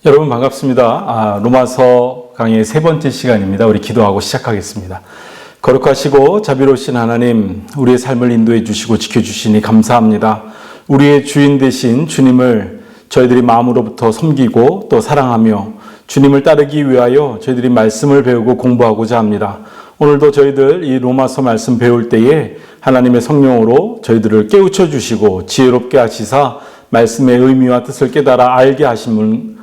여러분 반갑습니다. 로마서 강의 세 번째 시간입니다. 우리 기도하고 시작하겠습니다. 거룩하시고 자비로우신 하나님, 우리의 삶을 인도해 주시고 지켜주시니 감사합니다. 우리의 주인 되신 주님을 저희들이 마음으로부터 섬기고 또 사랑하며 주님을 따르기 위하여 저희들이 말씀을 배우고 공부하고자 합니다. 오늘도 저희들 이 로마서 말씀 배울 때에 하나님의 성령으로 저희들을 깨우쳐 주시고 지혜롭게 하시사 말씀의 의미와 뜻을 깨달아 알게 하시며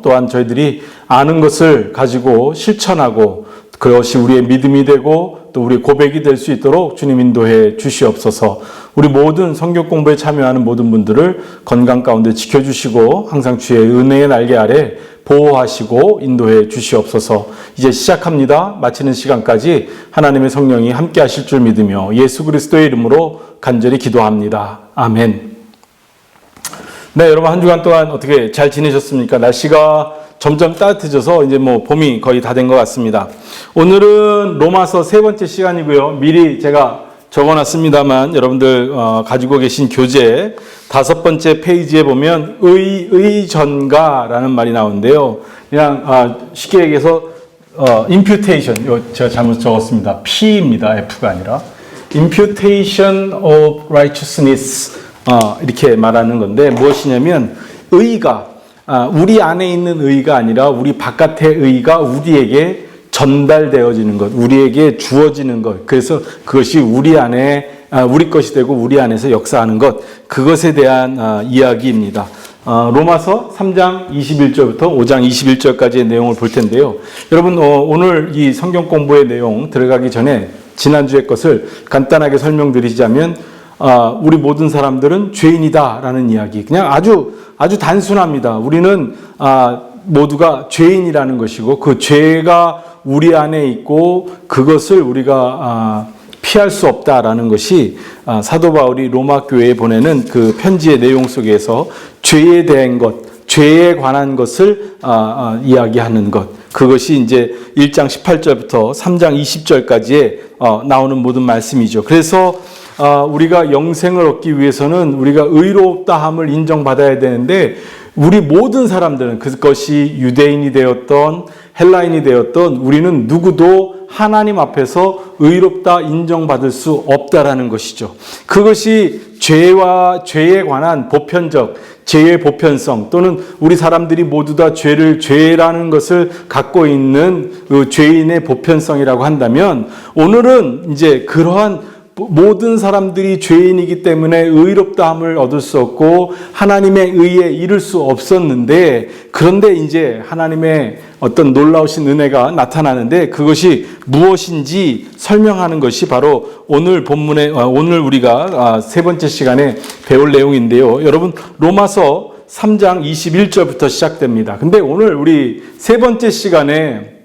또한 저희들이 아는 것을 가지고 실천하고 그것이 우리의 믿음이 되고 또 우리의 고백이 될 수 있도록 주님 인도해 주시옵소서. 우리 모든 성경 공부에 참여하는 모든 분들을 건강 가운데 지켜주시고 항상 주의 은혜의 날개 아래 보호하시고 인도해 주시옵소서. 이제 시작합니다. 마치는 시간까지 하나님의 성령이 함께 하실 줄 믿으며 예수 그리스도의 이름으로 간절히 기도합니다. 아멘. 네, 여러분 한 주간 동안 어떻게 잘 지내셨습니까? 날씨가 점점 따뜻해져서 이제 봄이 거의 다 된 것 같습니다. 오늘은 로마서 세 번째 시간이고요. 미리 제가 적어놨습니다만 여러분들 가지고 계신 교재 5번째 페이지에 보면 의전가라는 말이 나오는데요. 그냥 쉽게 얘기해서 imputation, 제가 잘못 적었습니다. P입니다. F가 아니라 imputation of righteousness 이렇게 말하는 건데 무엇이냐면 의가 우리 안에 있는 의가 아니라 우리 바깥의 의가 우리에게 전달되어지는 것, 우리에게 주어지는 것. 그래서 그것이 우리 안에 우리 것이 되고 우리 안에서 역사하는 것. 그것에 대한 이야기입니다. 로마서 3장 21절부터 5장 21절까지의 내용을 볼 텐데요. 여러분 오늘 이 성경 공부의 내용 들어가기 전에 지난주의 것을 간단하게 설명드리자면 우리 모든 사람들은 죄인이다라는 이야기. 그냥 아주 단순합니다. 우리는 모두가 죄인이라는 것이고 그 죄가 우리 안에 있고 그것을 우리가 피할 수 없다라는 것이 사도 바울이 로마 교회에 보내는 그 편지의 내용 속에서 죄에 대한 것, 죄에 관한 것을 이야기하는 것. 그것이 이제 1장 18절부터 3장 20절까지에 나오는 모든 말씀이죠. 그래서 우리가 영생을 얻기 위해서는 우리가 의롭다함을 인정받아야 되는데 우리 모든 사람들은 그것이 유대인이 되었던 헬라인이 되었던 우리는 누구도 하나님 앞에서 의롭다 인정받을 수 없다라는 것이죠. 그것이 죄와 죄에 관한 보편적 죄의 보편성 또는 우리 사람들이 모두 다 죄라는 것을 갖고 있는 그 죄인의 보편성이라고 한다면 오늘은 이제 그러한 모든 사람들이 죄인이기 때문에 의롭다함을 얻을 수 없고 하나님의 의에 이를 수 없었는데 그런데 이제 하나님의 어떤 놀라우신 은혜가 나타나는데 그것이 무엇인지 설명하는 것이 바로 오늘 본문에 오늘 우리가 세 번째 시간에 배울 내용인데요. 여러분 로마서 3장 21절부터 시작됩니다. 근데 오늘 우리 세 번째 시간에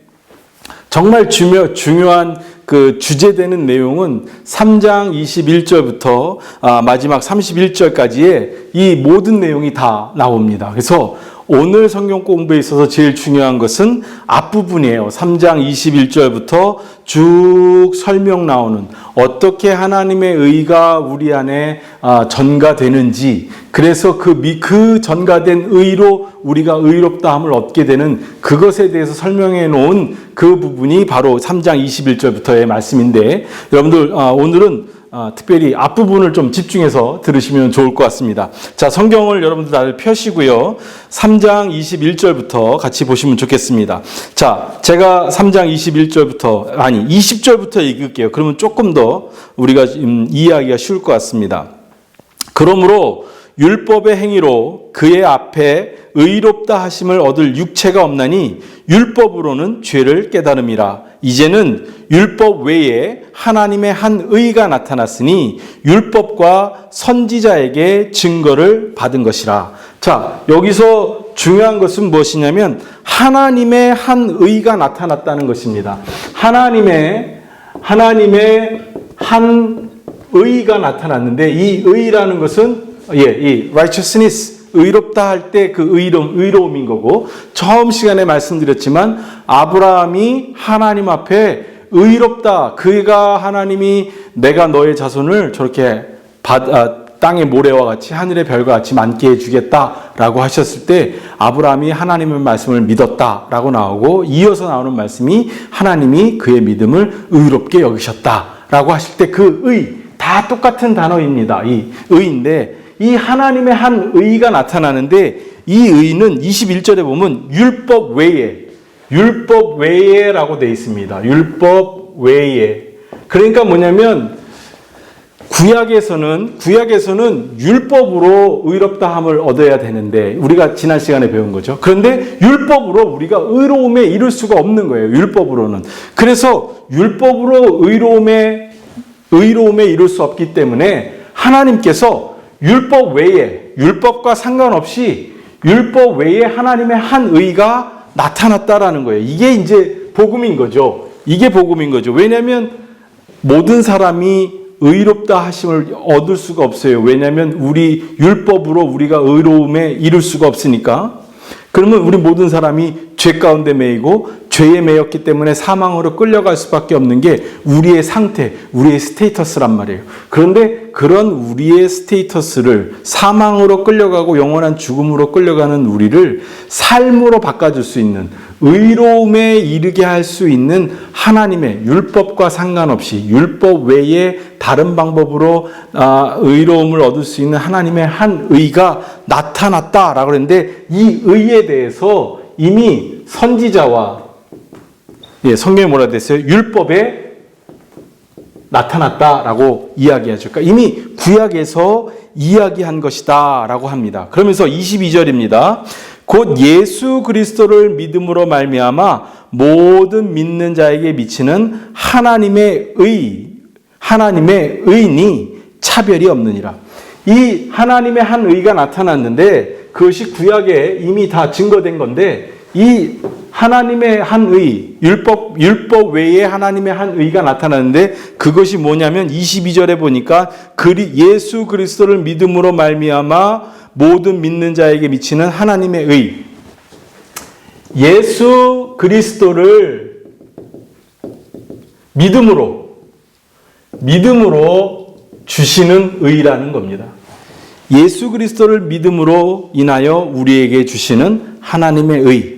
정말 중요한 그 주제되는 내용은 3장 21절부터 마지막 31절까지의 이 모든 내용이 다 나옵니다. 그래서 오늘 성경 공부에 있어서 제일 중요한 것은 앞부분이에요. 3장 21절부터 쭉 설명 나오는 어떻게 하나님의 의가 우리 안에 전가되는지 그래서 그 전가된 의로 우리가 의롭다함을 얻게 되는 그것에 대해서 설명해 놓은 그 부분이 바로 3장 21절부터의 말씀인데 여러분들 오늘은 특별히 앞부분을 좀 집중해서 들으시면 좋을 것 같습니다. 자, 성경을 여러분들 다들 펴시고요. 3장 21절부터 같이 보시면 좋겠습니다. 자, 제가 3장 20절부터 읽을게요. 그러면 조금 더 우리가 이해하기가 쉬울 것 같습니다. 그러므로 율법의 행위로 그의 앞에 의롭다 하심을 얻을 육체가 없나니 율법으로는 죄를 깨달음이라. 이제는 율법 외에 하나님의 한 의가 나타났으니 율법과 선지자에게 증거를 받은 것이라. 자, 여기서 중요한 것은 무엇이냐면 하나님의 한 의가 나타났다는 것입니다. 하나님의 한 의가 나타났는데 이 의라는 것은 이 righteousness 의롭다 할 때 그 의로움인 거고 처음 시간에 말씀드렸지만 아브라함이 하나님 앞에 의롭다 그가 하나님이 내가 너의 자손을 저렇게 땅의 모래와 같이 하늘의 별과 같이 많게 해주겠다라고 하셨을 때 아브라함이 하나님의 말씀을 믿었다라고 나오고 이어서 나오는 말씀이 하나님이 그의 믿음을 의롭게 여기셨다라고 하실 때 그 의, 다 똑같은 단어입니다. 이 의인데 이 하나님의 한 의가 나타나는데 이 의는 21절에 보면 율법 외에라고 되어 있습니다. 율법 외에. 그러니까 뭐냐면 구약에서는 율법으로 의롭다함을 얻어야 되는데 우리가 지난 시간에 배운 거죠. 그런데 율법으로 우리가 의로움에 이를 수가 없는 거예요. 율법으로는. 그래서 율법으로 의로움에 이룰 수 없기 때문에 하나님께서 율법 외에, 율법과 상관없이 율법 외에 하나님의 한 의가 나타났다라는 거예요. 이게 이제 복음인 거죠. 왜냐하면 모든 사람이 의롭다 하심을 얻을 수가 없어요. 왜냐하면 우리 율법으로 우리가 의로움에 이룰 수가 없으니까. 그러면 우리 모든 사람이 죄 가운데 매이고 죄에 매였기 때문에 사망으로 끌려갈 수밖에 없는 게 우리의 상태, 우리의 스테이터스란 말이에요. 그런데 그런 우리의 스테이터스를 사망으로 끌려가고 영원한 죽음으로 끌려가는 우리를 삶으로 바꿔줄 수 있는 의로움에 이르게 할 수 있는 하나님의 율법과 상관없이 율법 외에 다른 방법으로 의로움을 얻을 수 있는 하나님의 한 의가 나타났다라고 그랬는데 이 의에 대해서 이미 선지자와 성경에 뭐라 됐어요? 율법에 나타났다라고 이야기하죠. 그러니까 이미 구약에서 이야기한 것이다라고 합니다. 그러면서 22절입니다. 곧 예수 그리스도를 믿음으로 말미암아 모든 믿는 자에게 미치는 하나님의 의인이 차별이 없느니라. 이 하나님의 한 의가 나타났는데 그것이 구약에 이미 다 증거된 건데 이 하나님의 한 의, 율법 외에 하나님의 한 의가 나타나는데 그것이 뭐냐면 22절에 보니까 예수 그리스도를 믿음으로 말미암아 모든 믿는 자에게 미치는 하나님의 의. 예수 그리스도를 믿음으로 주시는 의라는 겁니다. 예수 그리스도를 믿음으로 인하여 우리에게 주시는 하나님의 의.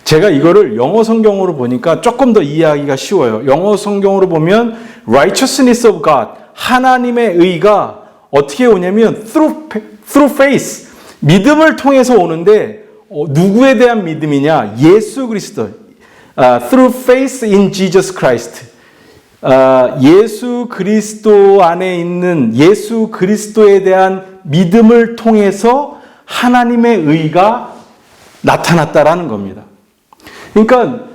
제가 이거를 영어 성경으로 보니까 조금 더 이해하기가 쉬워요. 영어 성경으로 보면 righteousness of God, 하나님의 의가 어떻게 오냐면 through faith, 믿음을 통해서 오는데 누구에 대한 믿음이냐? 예수 그리스도. through faith in Jesus Christ. 예수 그리스도 안에 있는 예수 그리스도에 대한 믿음을 통해서 하나님의 의가 나타났다라는 겁니다. 그러니까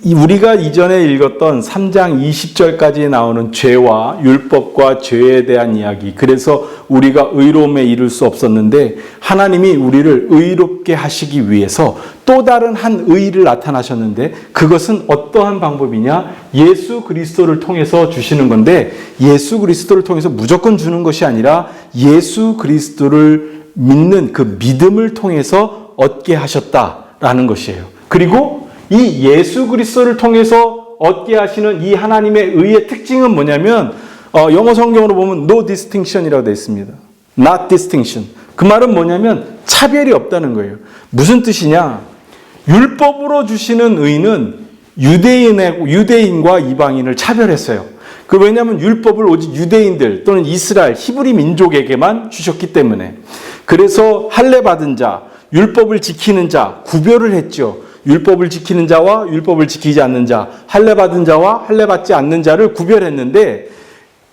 우리가 이전에 읽었던 3장 20절까지 나오는 죄와 율법과 죄에 대한 이야기, 그래서 우리가 의로움에 이를 수 없었는데 하나님이 우리를 의롭게 하시기 위해서 또 다른 한 의를 나타나셨는데 그것은 어떠한 방법이냐? 예수 그리스도를 통해서 주시는 건데 예수 그리스도를 통해서 무조건 주는 것이 아니라 예수 그리스도를 믿는 그 믿음을 통해서 얻게 하셨다라는 것이에요. 그리고 이 예수 그리스도를 통해서 얻게 하시는 이 하나님의 의의 특징은 뭐냐면 영어 성경으로 보면 no distinction이라고 되어 있습니다. not distinction. 그 말은 뭐냐면 차별이 없다는 거예요. 무슨 뜻이냐? 율법으로 주시는 의는 유대인과 이방인을 차별했어요. 왜냐하면 율법을 오직 유대인들 또는 이스라엘, 히브리 민족에게만 주셨기 때문에. 그래서 할례 받은 자, 율법을 지키는 자 구별을 했죠. 율법을 지키는 자와 율법을 지키지 않는 자, 할례 받은 자와 할례 받지 않는 자를 구별했는데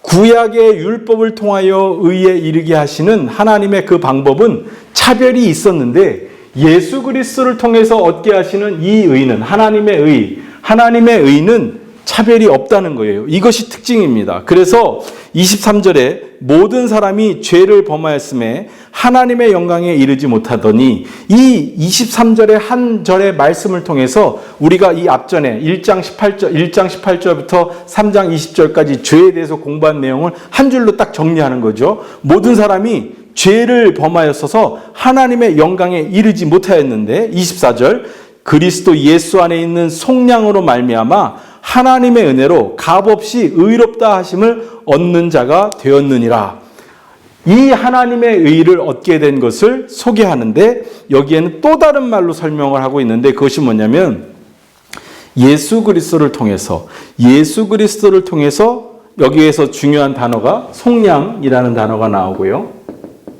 구약의 율법을 통하여 의에 이르게 하시는 하나님의 그 방법은 차별이 있었는데 예수 그리스도를 통해서 얻게 하시는 이 의는 하나님의 의는 차별이 없다는 거예요. 이것이 특징입니다. 그래서 23절에 모든 사람이 죄를 범하였음에 하나님의 영광에 이르지 못하더니 이 23절의 한 절의 말씀을 통해서 우리가 이 앞전에 1장 18절부터 3장 20절까지 죄에 대해서 공부한 내용을 한 줄로 딱 정리하는 거죠. 모든 사람이 죄를 범하였어서 하나님의 영광에 이르지 못하였는데 24절 그리스도 예수 안에 있는 속량으로 말미암아 하나님의 은혜로 값없이 의롭다 하심을 얻는 자가 되었느니라. 이 하나님의 의를 얻게 된 것을 소개하는데 여기에는 또 다른 말로 설명을 하고 있는데 그것이 뭐냐면 예수 그리스도를 통해서 여기에서 중요한 단어가 속량이라는 단어가 나오고요.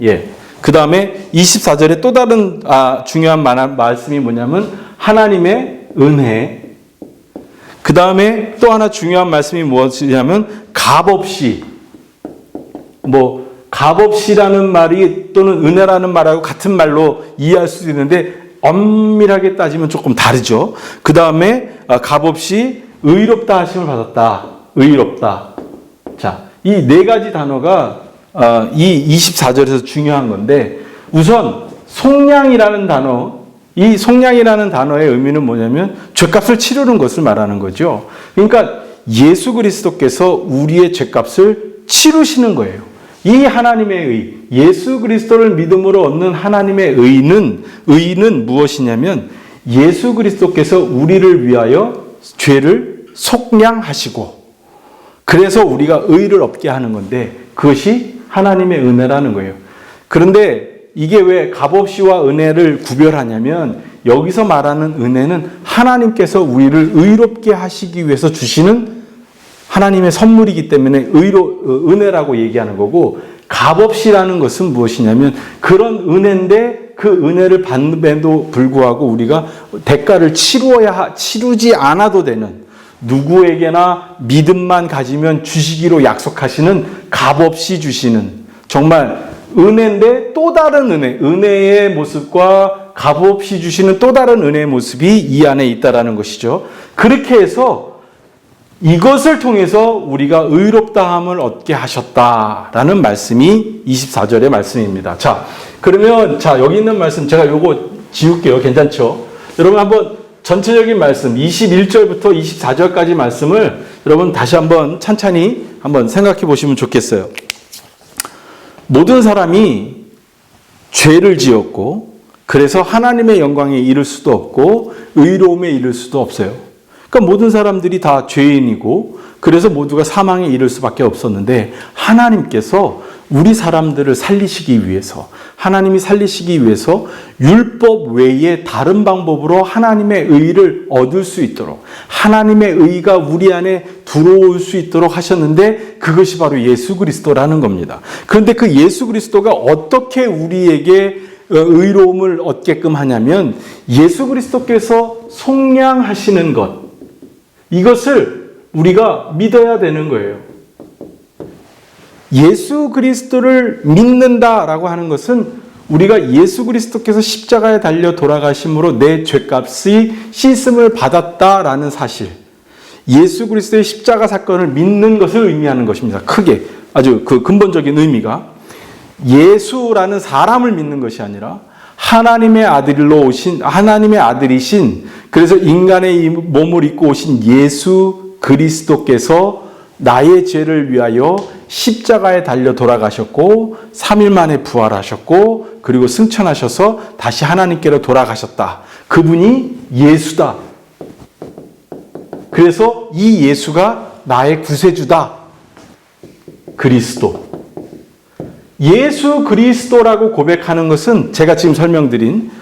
예. 그 다음에 24절에 또 다른 중요한 말씀이 뭐냐면 하나님의 은혜. 그 다음에 또 하나 중요한 말씀이 무엇이냐면 값없이라는 말이 또는 은혜라는 말하고 같은 말로 이해할 수도 있는데 엄밀하게 따지면 조금 다르죠. 그 다음에 값없이 의롭다 하심을 받았다. 의롭다. 자, 이 네 가지 단어가 이 24절에서 중요한 건데 우선 속량이라는 단어, 이 속량이라는 단어의 의미는 뭐냐면 죄값을 치르는 것을 말하는 거죠. 그러니까 예수 그리스도께서 우리의 죄값을 치르시는 거예요. 이 하나님의 의, 예수 그리스도를 믿음으로 얻는 하나님의 의는 무엇이냐면 예수 그리스도께서 우리를 위하여 죄를 속량하시고 그래서 우리가 의를 얻게 하는 건데 그것이 하나님의 은혜라는 거예요. 그런데 이게 왜 값없이와 은혜를 구별하냐면 여기서 말하는 은혜는 하나님께서 우리를 의롭게 하시기 위해서 주시는 하나님의 선물이기 때문에 은혜라고 얘기하는 거고 값없이라는 것은 무엇이냐면 그런 은혜인데 그 은혜를 받는데도 불구하고 우리가 대가를 치르지 않아도 되는 누구에게나 믿음만 가지면 주시기로 약속하시는 값없이 주시는 정말 은혜인데 또 다른 은혜의 모습과 값없이 주시는 또 다른 은혜의 모습이 이 안에 있다라는 것이죠. 그렇게 해서 이것을 통해서 우리가 의롭다함을 얻게 하셨다라는 말씀이 24절의 말씀입니다. 자, 그러면 여기 있는 말씀 제가 요거 지울게요. 괜찮죠? 여러분 한번 전체적인 말씀 21절부터 24절까지 말씀을 여러분 다시 한번 찬찬히 한번 생각해 보시면 좋겠어요. 모든 사람이 죄를 지었고 그래서 하나님의 영광에 이를 수도 없고 의로움에 이를 수도 없어요. 그러니까 모든 사람들이 다 죄인이고 그래서 모두가 사망에 이를 수밖에 없었는데 하나님께서 우리 사람들을 살리시기 위해서 하나님이 살리시기 위해서 율법 외에 다른 방법으로 하나님의 의를 얻을 수 있도록 하나님의 의가 우리 안에 들어올 수 있도록 하셨는데 그것이 바로 예수 그리스도라는 겁니다. 그런데 그 예수 그리스도가 어떻게 우리에게 의로움을 얻게끔 하냐면 예수 그리스도께서 속량하시는 것 이것을 우리가 믿어야 되는 거예요. 예수 그리스도를 믿는다라고 하는 것은 우리가 예수 그리스도께서 십자가에 달려 돌아가심으로 내 죄값이 씻음을 받았다라는 사실, 예수 그리스도의 십자가 사건을 믿는 것을 의미하는 것입니다. 크게 아주 그 근본적인 의미가 예수라는 사람을 믿는 것이 아니라 하나님의 아들이신 그래서 인간의 몸을 입고 오신 예수 그리스도께서 나의 죄를 위하여 십자가에 달려 돌아가셨고 3일 만에 부활하셨고 그리고 승천하셔서 다시 하나님께로 돌아가셨다. 그분이 예수다. 그래서 이 예수가 나의 구세주다. 그리스도. 예수 그리스도라고 고백하는 것은 제가 지금 설명드린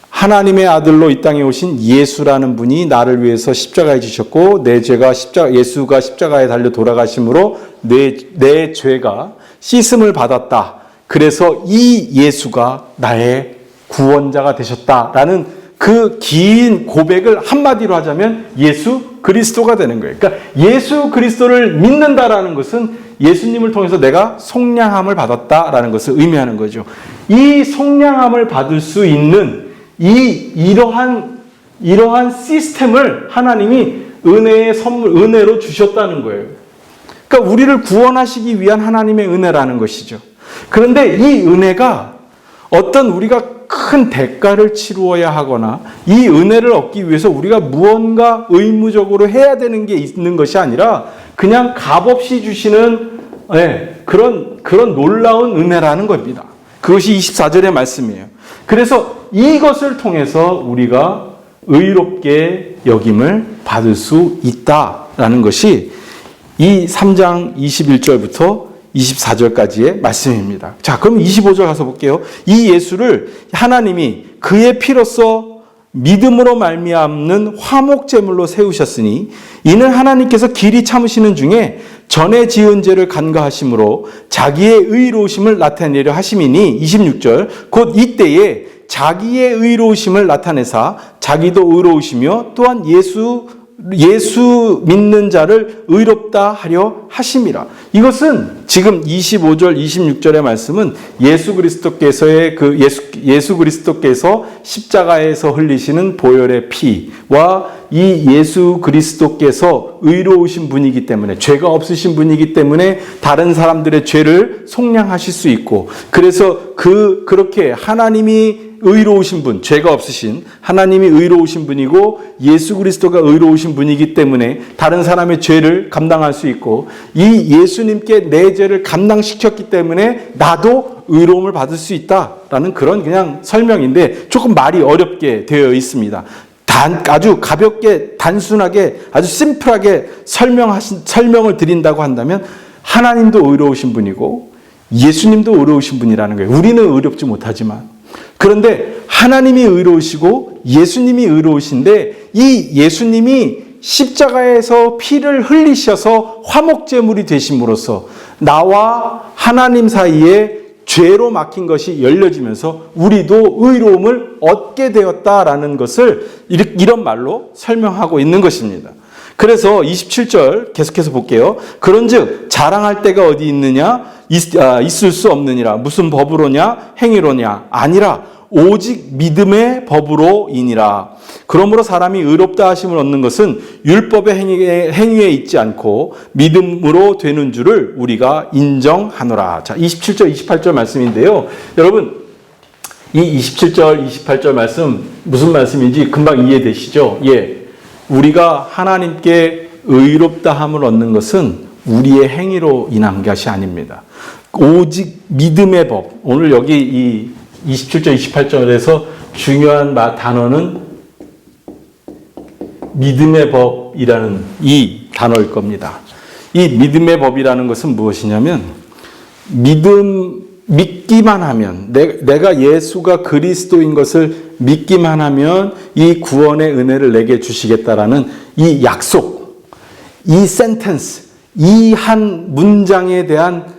하나님의 아들로 이 땅에 오신 예수라는 분이 나를 위해서 십자가에 지셨고 내 죄가 예수가 십자가에 달려 돌아가심으로 내 죄가 씻음을 받았다. 그래서 이 예수가 나의 구원자가 되셨다라는 그 긴 고백을 한마디로 하자면 예수 그리스도가 되는 거예요. 그러니까 예수 그리스도를 믿는다라는 것은 예수님을 통해서 내가 속량함을 받았다라는 것을 의미하는 거죠. 이 속량함을 받을 수 있는 이러한 시스템을 하나님이 은혜의 선물, 은혜로 주셨다는 거예요. 그러니까 우리를 구원하시기 위한 하나님의 은혜라는 것이죠. 그런데 이 은혜가 어떤 우리가 큰 대가를 치루어야 하거나 이 은혜를 얻기 위해서 우리가 무언가 의무적으로 해야 되는 게 있는 것이 아니라 그냥 값없이 주시는 그런 놀라운 은혜라는 겁니다. 그것이 24절의 말씀이에요. 그래서 이것을 통해서 우리가 의롭게 여김을 받을 수 있다라는 것이 이 3장 21절부터 24절까지의 말씀입니다. 자, 그럼 25절 가서 볼게요. 이 예수를 하나님이 그의 피로써 믿음으로 말미암는 화목제물로 세우셨으니 이는 하나님께서 길이 참으시는 중에 전에 지은 죄를 간과하심으로 자기의 의로우심을 나타내려 하심이니 26절 곧 이때에 자기의 의로우심을 나타내사 자기도 의로우시며 또한 예수 믿는 자를 의롭다 하려 하심이라. 이것은 지금 25절, 26절의 말씀은 예수 그리스도께서의 예수 그리스도께서 십자가에서 흘리시는 보혈의 피와 이 예수 그리스도께서 의로우신 분이기 때문에 죄가 없으신 분이기 때문에 다른 사람들의 죄를 속량하실 수 있고 그래서 그렇게 하나님이 의로우신 분, 죄가 없으신 하나님이 의로우신 분이고 예수 그리스도가 의로우신 분이기 때문에 다른 사람의 죄를 감당할 수 있고 이 예수님께 내 죄를 감당시켰기 때문에 나도 의로움을 받을 수 있다라는 그런 그냥 설명인데 조금 말이 어렵게 되어 있습니다. 아주 가볍게 단순하게 아주 심플하게 설명을 드린다고 한다면 하나님도 의로우신 분이고 예수님도 의로우신 분이라는 거예요. 우리는 의롭지 못하지만 그런데 하나님이 의로우시고 예수님이 의로우신데 이 예수님이 십자가에서 피를 흘리셔서 화목제물이 되심으로써 나와 하나님 사이에 죄로 막힌 것이 열려지면서 우리도 의로움을 얻게 되었다라는 것을 이런 말로 설명하고 있는 것입니다. 그래서 27절 계속해서 볼게요. 그런즉 자랑할 데가 어디 있느냐? 있을 수 없느니라. 무슨 법으로냐? 행위로냐? 아니라 오직 믿음의 법으로이니라. 그러므로 사람이 의롭다 하심을 얻는 것은 율법의 행위에 있지 않고 믿음으로 되는 줄을 우리가 인정하노라. 자, 27절, 28절 말씀인데요. 여러분, 이 27절, 28절 말씀 무슨 말씀인지 금방 이해되시죠? 예. 우리가 하나님께 의롭다 함을 얻는 것은 우리의 행위로 인한 것이 아닙니다. 오직 믿음의 법. 오늘 여기 이 27절, 28절에서 중요한 단어는 믿음의 법이라는 이 단어일 겁니다. 이 믿음의 법이라는 것은 무엇이냐면 믿기만 하면 내가 예수가 그리스도인 것을 믿기만 하면 이 구원의 은혜를 내게 주시겠다라는 이 약속, 이 센텐스, 이 한 문장에 대한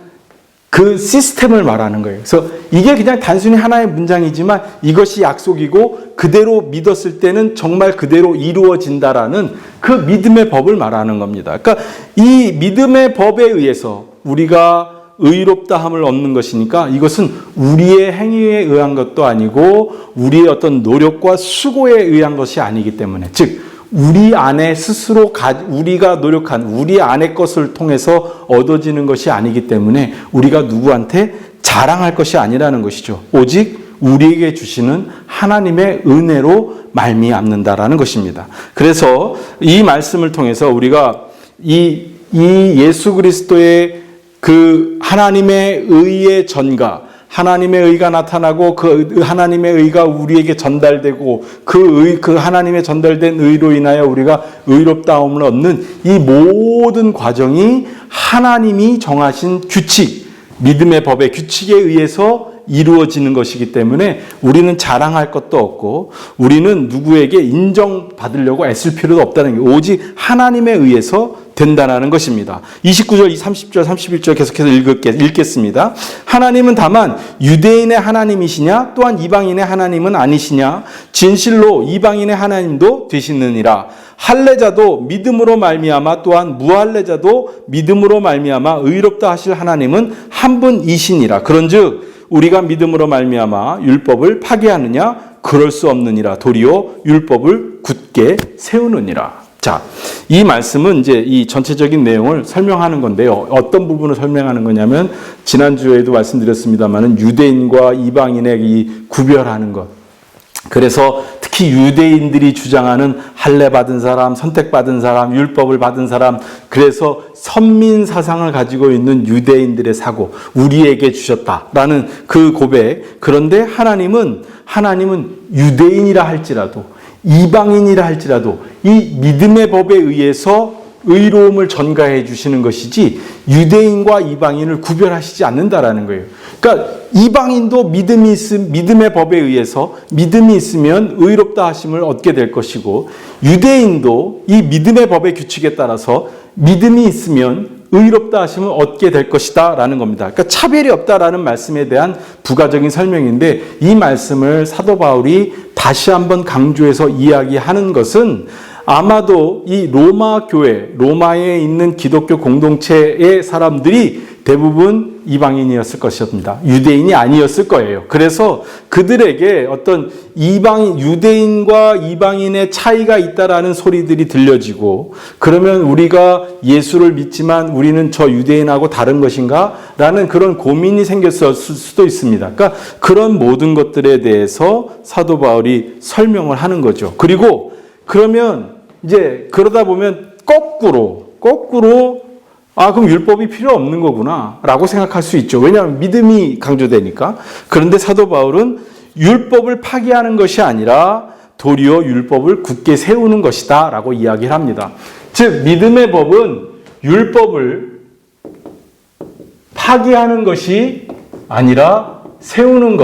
그 시스템을 말하는 거예요. 그래서 이게 그냥 단순히 하나의 문장이지만 이것이 약속이고 그대로 믿었을 때는 정말 그대로 이루어진다라는 그 믿음의 법을 말하는 겁니다. 그러니까 이 믿음의 법에 의해서 우리가 의롭다함을 얻는 것이니까 이것은 우리의 행위에 의한 것도 아니고 우리의 어떤 노력과 수고에 의한 것이 아니기 때문에 즉 우리 안에 스스로 우리가 노력한 우리 안의 것을 통해서 얻어지는 것이 아니기 때문에 우리가 누구한테 자랑할 것이 아니라는 것이죠. 오직 우리에게 주시는 하나님의 은혜로 말미암는다라는 것입니다. 그래서 이 말씀을 통해서 우리가 이 예수 그리스도의 그 하나님의 의의 전가, 하나님의 의가 나타나고 그 하나님의 의가 우리에게 전달되고 그 하나님의 전달된 의로 인하여 우리가 의롭다움을 얻는 이 모든 과정이 하나님이 정하신 규칙, 믿음의 법의 규칙에 의해서 이루어지는 것이기 때문에 우리는 자랑할 것도 없고 우리는 누구에게 인정받으려고 애쓸 필요도 없다는 게 오직 하나님에 의해서 된다는 것입니다. 29절, 30절, 31절 계속해서 읽겠습니다. 하나님은 다만 유대인의 하나님이시냐 또한 이방인의 하나님은 아니시냐 진실로 이방인의 하나님도 되시느니라. 할례자도 믿음으로 말미암아 또한 무할례자도 믿음으로 말미암아 의롭다 하실 하나님은 한 분이시니라. 그런즉 우리가 믿음으로 말미암아 율법을 파괴하느냐? 그럴 수 없느니라. 도리어 율법을 굳게 세우느니라. 자, 이 말씀은 이제 이 전체적인 내용을 설명하는 건데요. 어떤 부분을 설명하는 거냐면 지난주에도 말씀드렸습니다만은 유대인과 이방인의 이 구별하는 것. 그래서 특히 유대인들이 주장하는 할례 받은 사람, 선택받은 사람, 율법을 받은 사람, 그래서 선민 사상을 가지고 있는 유대인들의 사고, 우리에게 주셨다라는 그 고백. 그런데 하나님은 유대인이라 할지라도 이방인이라 할지라도 이 믿음의 법에 의해서 의로움을 전가해 주시는 것이지 유대인과 이방인을 구별하시지 않는다라는 거예요. 그러니까 이방인도 믿음의 법에 의해서 믿음이 있으면 의롭다 하심을 얻게 될 것이고, 유대인도 이 믿음의 법의 규칙에 따라서 믿음이 있으면 의롭다 하심을 얻게 될 것이다 라는 겁니다. 그러니까 차별이 없다라는 말씀에 대한 부가적인 설명인데, 이 말씀을 사도 바울이 다시 한번 강조해서 이야기하는 것은 아마도 이 로마 교회, 로마에 있는 기독교 공동체의 사람들이 대부분 이방인이었을 것입니다. 유대인이 아니었을 거예요. 그래서 그들에게 어떤 유대인과 이방인의 차이가 있다라는 소리들이 들려지고, 그러면 우리가 예수를 믿지만 우리는 저 유대인하고 다른 것인가? 라는 그런 고민이 생겼을 수도 있습니다. 그러니까 그런 모든 것들에 대해서 사도 바울이 설명을 하는 거죠. 그리고 그러면 이제 그러다 보면 거꾸로 그럼 율법이 필요 없는 거구나 라고 생각할 수 있죠. 왜냐하면 믿음이 강조되니까. 그런데 사도 바울은 율법을 파기하는 것이 아니라 도리어 율법을 굳게 세우는 것이다 라고 이야기를 합니다. 즉 믿음의 법은 율법을 파기하는 것이 아니라 세우는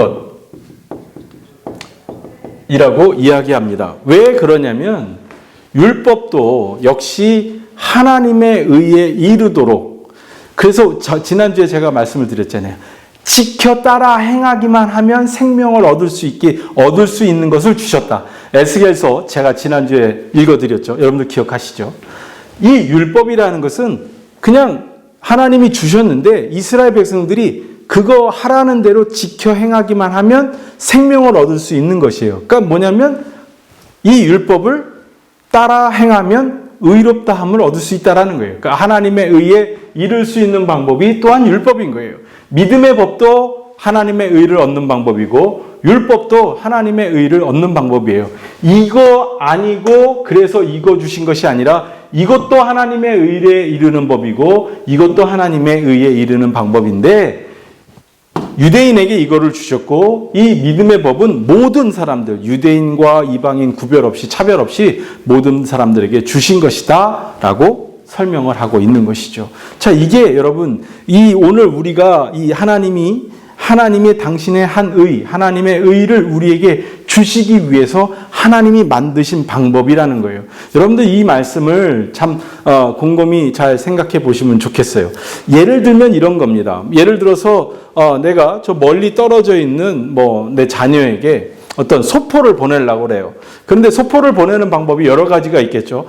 것이라고 이야기합니다. 왜 그러냐면 율법도 역시 하나님의 의에 이르도록, 그래서 지난주에 제가 말씀을 드렸잖아요. 지켜 따라 행하기만 하면 생명을 얻을 수 있는 것을 주셨다. 에스겔서 제가 지난주에 읽어드렸죠. 여러분들 기억하시죠? 이 율법이라는 것은 그냥 하나님이 주셨는데 이스라엘 백성들이 그거 하라는 대로 지켜 행하기만 하면 생명을 얻을 수 있는 것이에요. 그러니까 뭐냐면 이 율법을 따라 행하면 의롭다함을 얻을 수 있다라는 거예요. 그러니까 하나님의 의에 이를 수 있는 방법이 또한 율법인 거예요. 믿음의 법도 하나님의 의를 얻는 방법이고 율법도 하나님의 의를 얻는 방법이에요. 이거 아니고 그래서 이거 주신 것이 아니라 이것도 하나님의 의에 이르는 법이고 이것도 하나님의 의에 이르는 방법인데, 유대인에게 이거를 주셨고 이 믿음의 법은 모든 사람들, 유대인과 이방인 구별 없이 차별 없이 모든 사람들에게 주신 것이다 라고 설명을 하고 있는 것이죠. 자, 이게 여러분 오늘 우리가 이 하나님이 당신의 한 의, 하나님의 의를 우리에게 주시기 위해서 하나님이 만드신 방법이라는 거예요. 여러분들 이 말씀을 참 곰곰이 잘 생각해 보시면 좋겠어요. 예를 들면 이런 겁니다. 예를 들어서 내가 저 멀리 떨어져 있는 내 자녀에게 어떤 소포를 보내려고 그래요. 그런데 소포를 보내는 방법이 여러 가지가 있겠죠.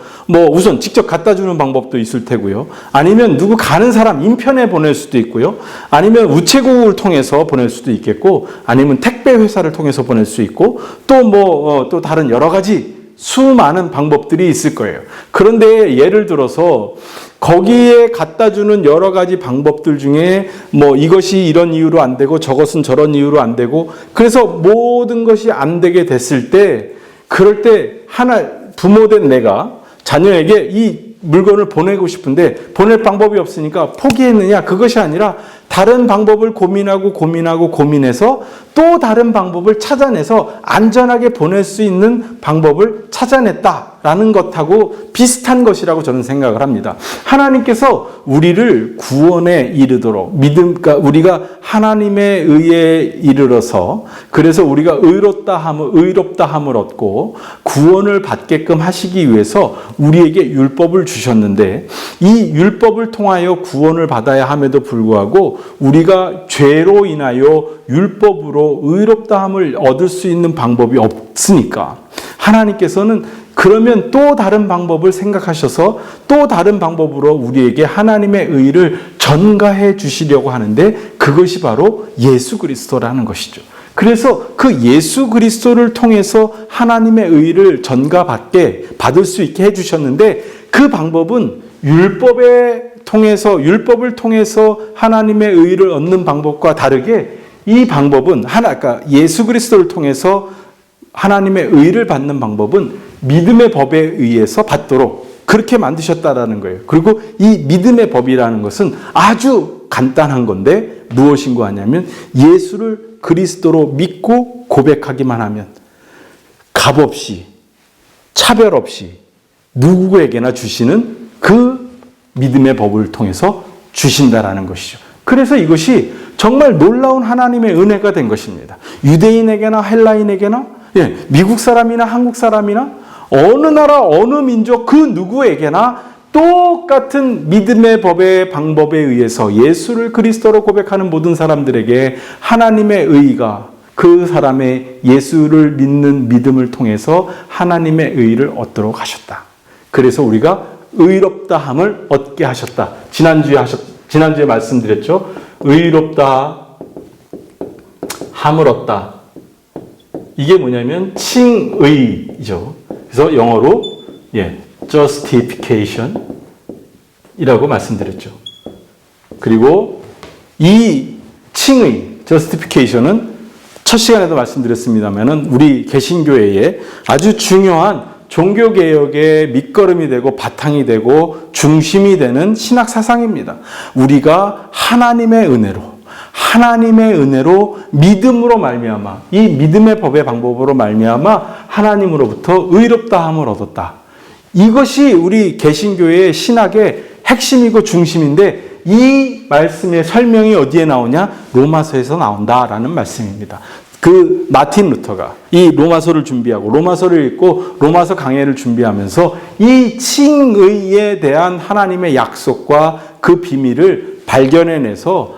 우선 직접 갖다 주는 방법도 있을 테고요. 아니면 누구 가는 사람 인편에 보낼 수도 있고요. 아니면 우체국을 통해서 보낼 수도 있겠고, 아니면 택배 회사를 통해서 보낼 수 있고, 또 다른 여러 가지 수많은 방법들이 있을 거예요. 그런데 예를 들어서 거기에 갖다 주는 여러 가지 방법들 중에 이것이 이런 이유로 안 되고 저것은 저런 이유로 안 되고, 그래서 모든 것이 안 되게 됐을 때, 그럴 때 부모된 내가 자녀에게 이 물건을 보내고 싶은데 보낼 방법이 없으니까 포기했느냐? 그것이 아니라 다른 방법을 고민해서 또 다른 방법을 찾아내서 안전하게 보낼 수 있는 방법을 찾아냈다라는 것하고 비슷한 것이라고 저는 생각을 합니다. 하나님께서 우리를 구원에 이르도록 그러니까 우리가 하나님의 의에 이르러서, 그래서 우리가 의롭다함을 얻고 구원을 받게끔 하시기 위해서 우리에게 율법을 주셨는데, 이 율법을 통하여 구원을 받아야 함에도 불구하고 우리가 죄로 인하여 율법으로 의롭다함을 얻을 수 있는 방법이 없으니까 하나님께서는 그러면 또 다른 방법을 생각하셔서 또 다른 방법으로 우리에게 하나님의 의를 전가해 주시려고 하는데, 그것이 바로 예수 그리스도라는 것이죠. 그래서 그 예수 그리스도를 통해서 하나님의 의를 받을 수 있게 해주셨는데, 그 방법은 율법을 통해서 하나님의 의를 얻는 방법과 다르게, 이 방법은 그러니까 예수 그리스도를 통해서 하나님의 의를 받는 방법은 믿음의 법에 의해서 받도록 그렇게 만드셨다라는 거예요. 그리고 이 믿음의 법이라는 것은 아주 간단한 건데 무엇인가 하냐면, 예수를 그리스도로 믿고 고백하기만 하면 값없이 차별 없이 누구에게나 주시는 그 믿음의 법을 통해서 주신다라는 것이죠. 그래서 이것이 정말 놀라운 하나님의 은혜가 된 것입니다. 유대인에게나 헬라인에게나, 미국 사람이나 한국 사람이나 어느 나라 어느 민족 그 누구에게나 똑같은 믿음의 법의 방법에 의해서 예수를 그리스도로 고백하는 모든 사람들에게 하나님의 의가 그 사람의 예수를 믿는 믿음을 통해서 하나님의 의를 얻도록 하셨다. 그래서 우리가 의롭다함을 얻게 하셨다. 지난주에 말씀드렸죠. 의롭다 함을 얻다. 이게 뭐냐면 칭의죠. 그래서 영어로 justification 이라고 말씀드렸죠. 그리고 이 칭의 justification은 첫 시간에도 말씀드렸습니다만은 우리 개신교회에 아주 중요한 종교개혁의 밑거름이 되고 바탕이 되고 중심이 되는 신학 사상입니다. 우리가 하나님의 은혜로 믿음으로 말미암아 이 믿음의 법의 방법으로 말미암아 하나님으로부터 의롭다함을 얻었다. 이것이 우리 개신교회의 신학의 핵심이고 중심인데 이 말씀의 설명이 어디에 나오냐? 로마서에서 나온다라는 말씀입니다. 그 마틴 루터가 이 로마서를 준비하고 로마서를 읽고 로마서 강해를 준비하면서 이 칭의에 대한 하나님의 약속과 그 비밀을 발견해내서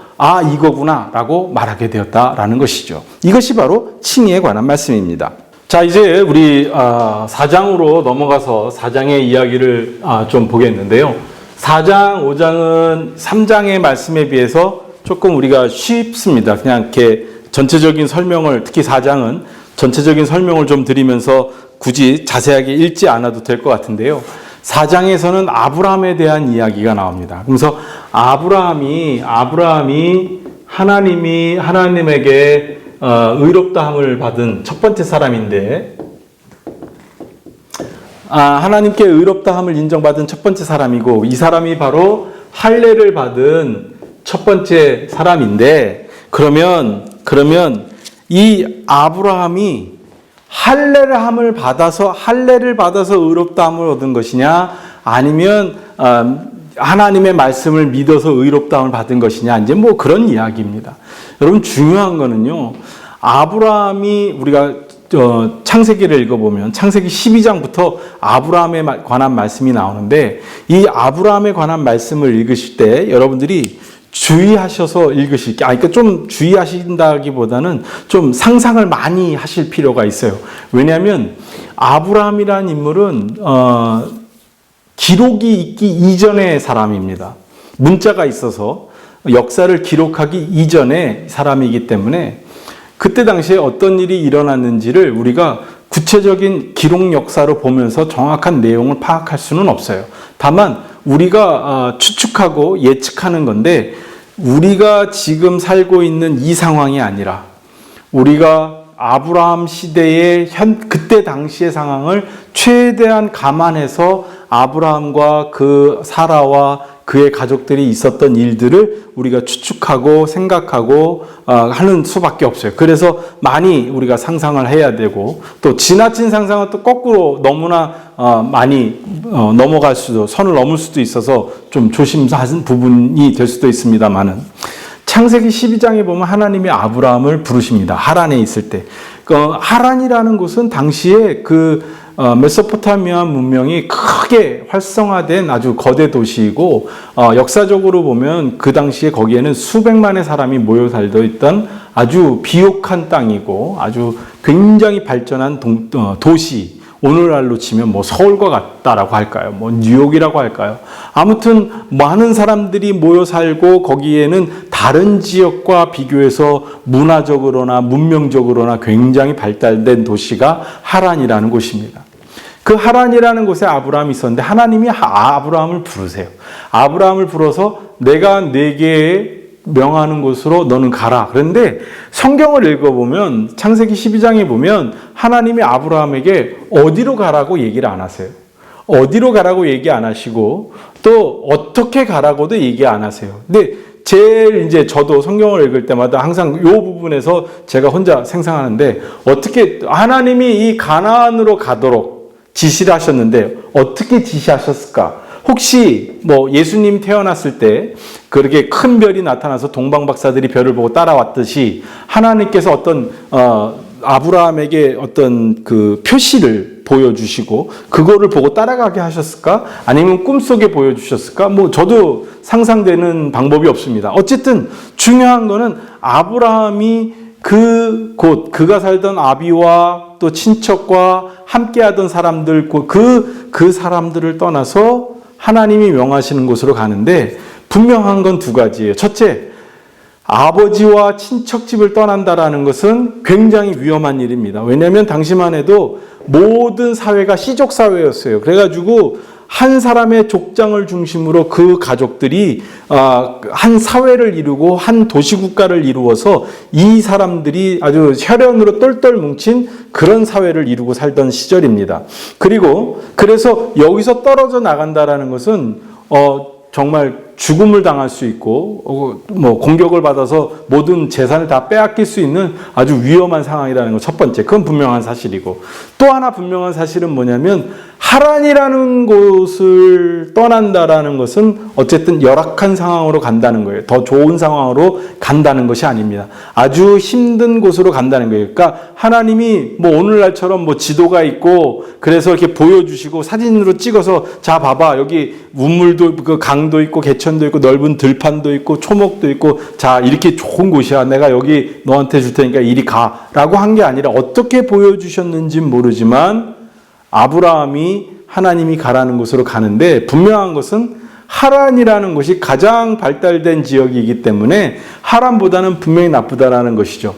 이거구나 라고 말하게 되었다라는 것이죠. 이것이 바로 칭의에 관한 말씀입니다. 자, 이제 우리 4장으로 넘어가서 4장의 이야기를 좀 보겠는데요. 4장, 5장은 3장의 말씀에 비해서 조금 우리가 쉽습니다. 그냥 이렇게 전체적인 설명을, 특히 4장은 전체적인 설명을 좀 드리면서 굳이 자세하게 읽지 않아도 될 것 같은데요. 4장에서는 아브라함에 대한 이야기가 나옵니다. 그래서 아브라함이 하나님에게 의롭다함을 받은 첫 번째 사람인데, 하나님께 의롭다함을 인정받은 첫 번째 사람이고, 이 사람이 바로 할례를 받은 첫 번째 사람인데, 그러면 이 아브라함이 할례를 받아서 의롭다함을 얻은 것이냐, 아니면 하나님의 말씀을 믿어서 의롭다함을 받은 것이냐, 이제 뭐 그런 이야기입니다. 여러분, 중요한 거는요, 아브라함이 우리가 창세기를 읽어보면 창세기 12장부터 아브라함에 관한 말씀이 나오는데, 이 아브라함에 관한 말씀을 읽으실 때 여러분들이 주의하셔서 그러니까 좀 주의하신다기보다는 좀 상상을 많이 하실 필요가 있어요. 왜냐하면 아브라함이라는 인물은 기록이 있기 이전의 사람입니다. 문자가 있어서 역사를 기록하기 이전의 사람이기 때문에 그때 당시에 어떤 일이 일어났는지를 우리가 구체적인 기록 역사로 보면서 정확한 내용을 파악할 수는 없어요. 다만 우리가 추측하고 예측하는 건데, 우리가 지금 살고 있는 이 상황이 아니라 우리가 아브라함 시대의 그때 당시의 상황을 최대한 감안해서 아브라함과 그 사라와 그의 가족들이 있었던 일들을 우리가 추측하고 생각하고 하는 수밖에 없어요. 그래서 많이 우리가 상상을 해야 되고, 또 지나친 상상은 또 거꾸로 너무나 많이 넘어갈 수도, 선을 넘을 수도 있어서 좀 조심스러운 부분이 될 수도 있습니다만은, 창세기 12장에 보면 하나님이 아브라함을 부르십니다. 하란에 있을 때. 하란이라는 곳은 당시에 메소포타미아 문명이 크게 활성화된 아주 거대 도시이고, 역사적으로 보면 그 당시에 거기에는 수백만의 사람이 모여 살고 있던 아주 비옥한 땅이고, 아주 굉장히 발전한 도시, 오늘날로 치면 뭐 서울과 같다라고 할까요? 뭐 뉴욕이라고 할까요? 아무튼 많은 사람들이 모여 살고, 거기에는 다른 지역과 비교해서 문화적으로나 문명적으로나 굉장히 발달된 도시가 하란이라는 곳입니다. 그 하란이라는 곳에 아브라함이 있었는데, 하나님이 아브라함을 부르세요. 아브라함을 불러서 내가 네게 명하는 곳으로 너는 가라. 그런데 성경을 읽어보면, 창세기 12장에 보면 하나님이 아브라함에게 어디로 가라고 얘기를 안 하세요. 어디로 가라고 얘기 안 하시고, 또 어떻게 가라고도 얘기 안 하세요. 근데 저도 성경을 읽을 때마다 항상 이 부분에서 제가 혼자 생각하는데, 어떻게 하나님이 이 가나안으로 가도록 지시를 하셨는데 어떻게 지시하셨을까? 혹시 뭐 예수님 태어났을 때 그렇게 큰 별이 나타나서 동방박사들이 별을 보고 따라왔듯이 하나님께서 어떤 아브라함에게 어떤 그 표시를 보여주시고 그거를 보고 따라가게 하셨을까? 아니면 꿈속에 보여주셨을까? 뭐 저도 상상되는 방법이 없습니다. 어쨌든 중요한 거는 아브라함이 그가 살던 아비와 또 친척과 함께하던 사람들, 그 사람들을 떠나서 하나님이 명하시는 곳으로 가는데 분명한 건 두 가지예요. 첫째, 아버지와 친척집을 떠난다라는 것은 굉장히 위험한 일입니다. 왜냐하면 당시만 해도 모든 사회가 시족 사회였어요. 그래가지고 한 사람의 족장을 중심으로 그 가족들이 한 사회를 이루고 한 도시국가를 이루어서 이 사람들이 아주 혈연으로 똘똘 뭉친 그런 사회를 이루고 살던 시절입니다. 그래서 여기서 떨어져 나간다라는 것은 정말 죽음을 당할 수 있고 뭐 공격을 받아서 모든 재산을 다 빼앗길 수 있는 아주 위험한 상황이라는 거 첫 번째. 그건 분명한 사실이고 또 하나 분명한 사실은 뭐냐면 하란이라는 곳을 떠난다라는 것은 어쨌든 열악한 상황으로 간다는 거예요. 더 좋은 상황으로 간다는 것이 아닙니다. 아주 힘든 곳으로 간다는 거예요. 그러니까 하나님이 뭐 오늘날처럼 뭐 지도가 있고 그래서 이렇게 보여주시고 사진으로 찍어서 자 봐봐 여기 우물도 그 강도 있고 개천도 있고 넓은 들판도 있고 초목도 있고 자 이렇게 좋은 곳이야. 내가 여기 너한테 줄 테니까 이리 가라고 한 게 아니라 어떻게 보여주셨는지는 모르지만 아브라함이 하나님이 가라는 곳으로 가는데 분명한 것은 하란이라는 곳이 가장 발달된 지역이기 때문에 하란보다는 분명히 나쁘다라는 것이죠.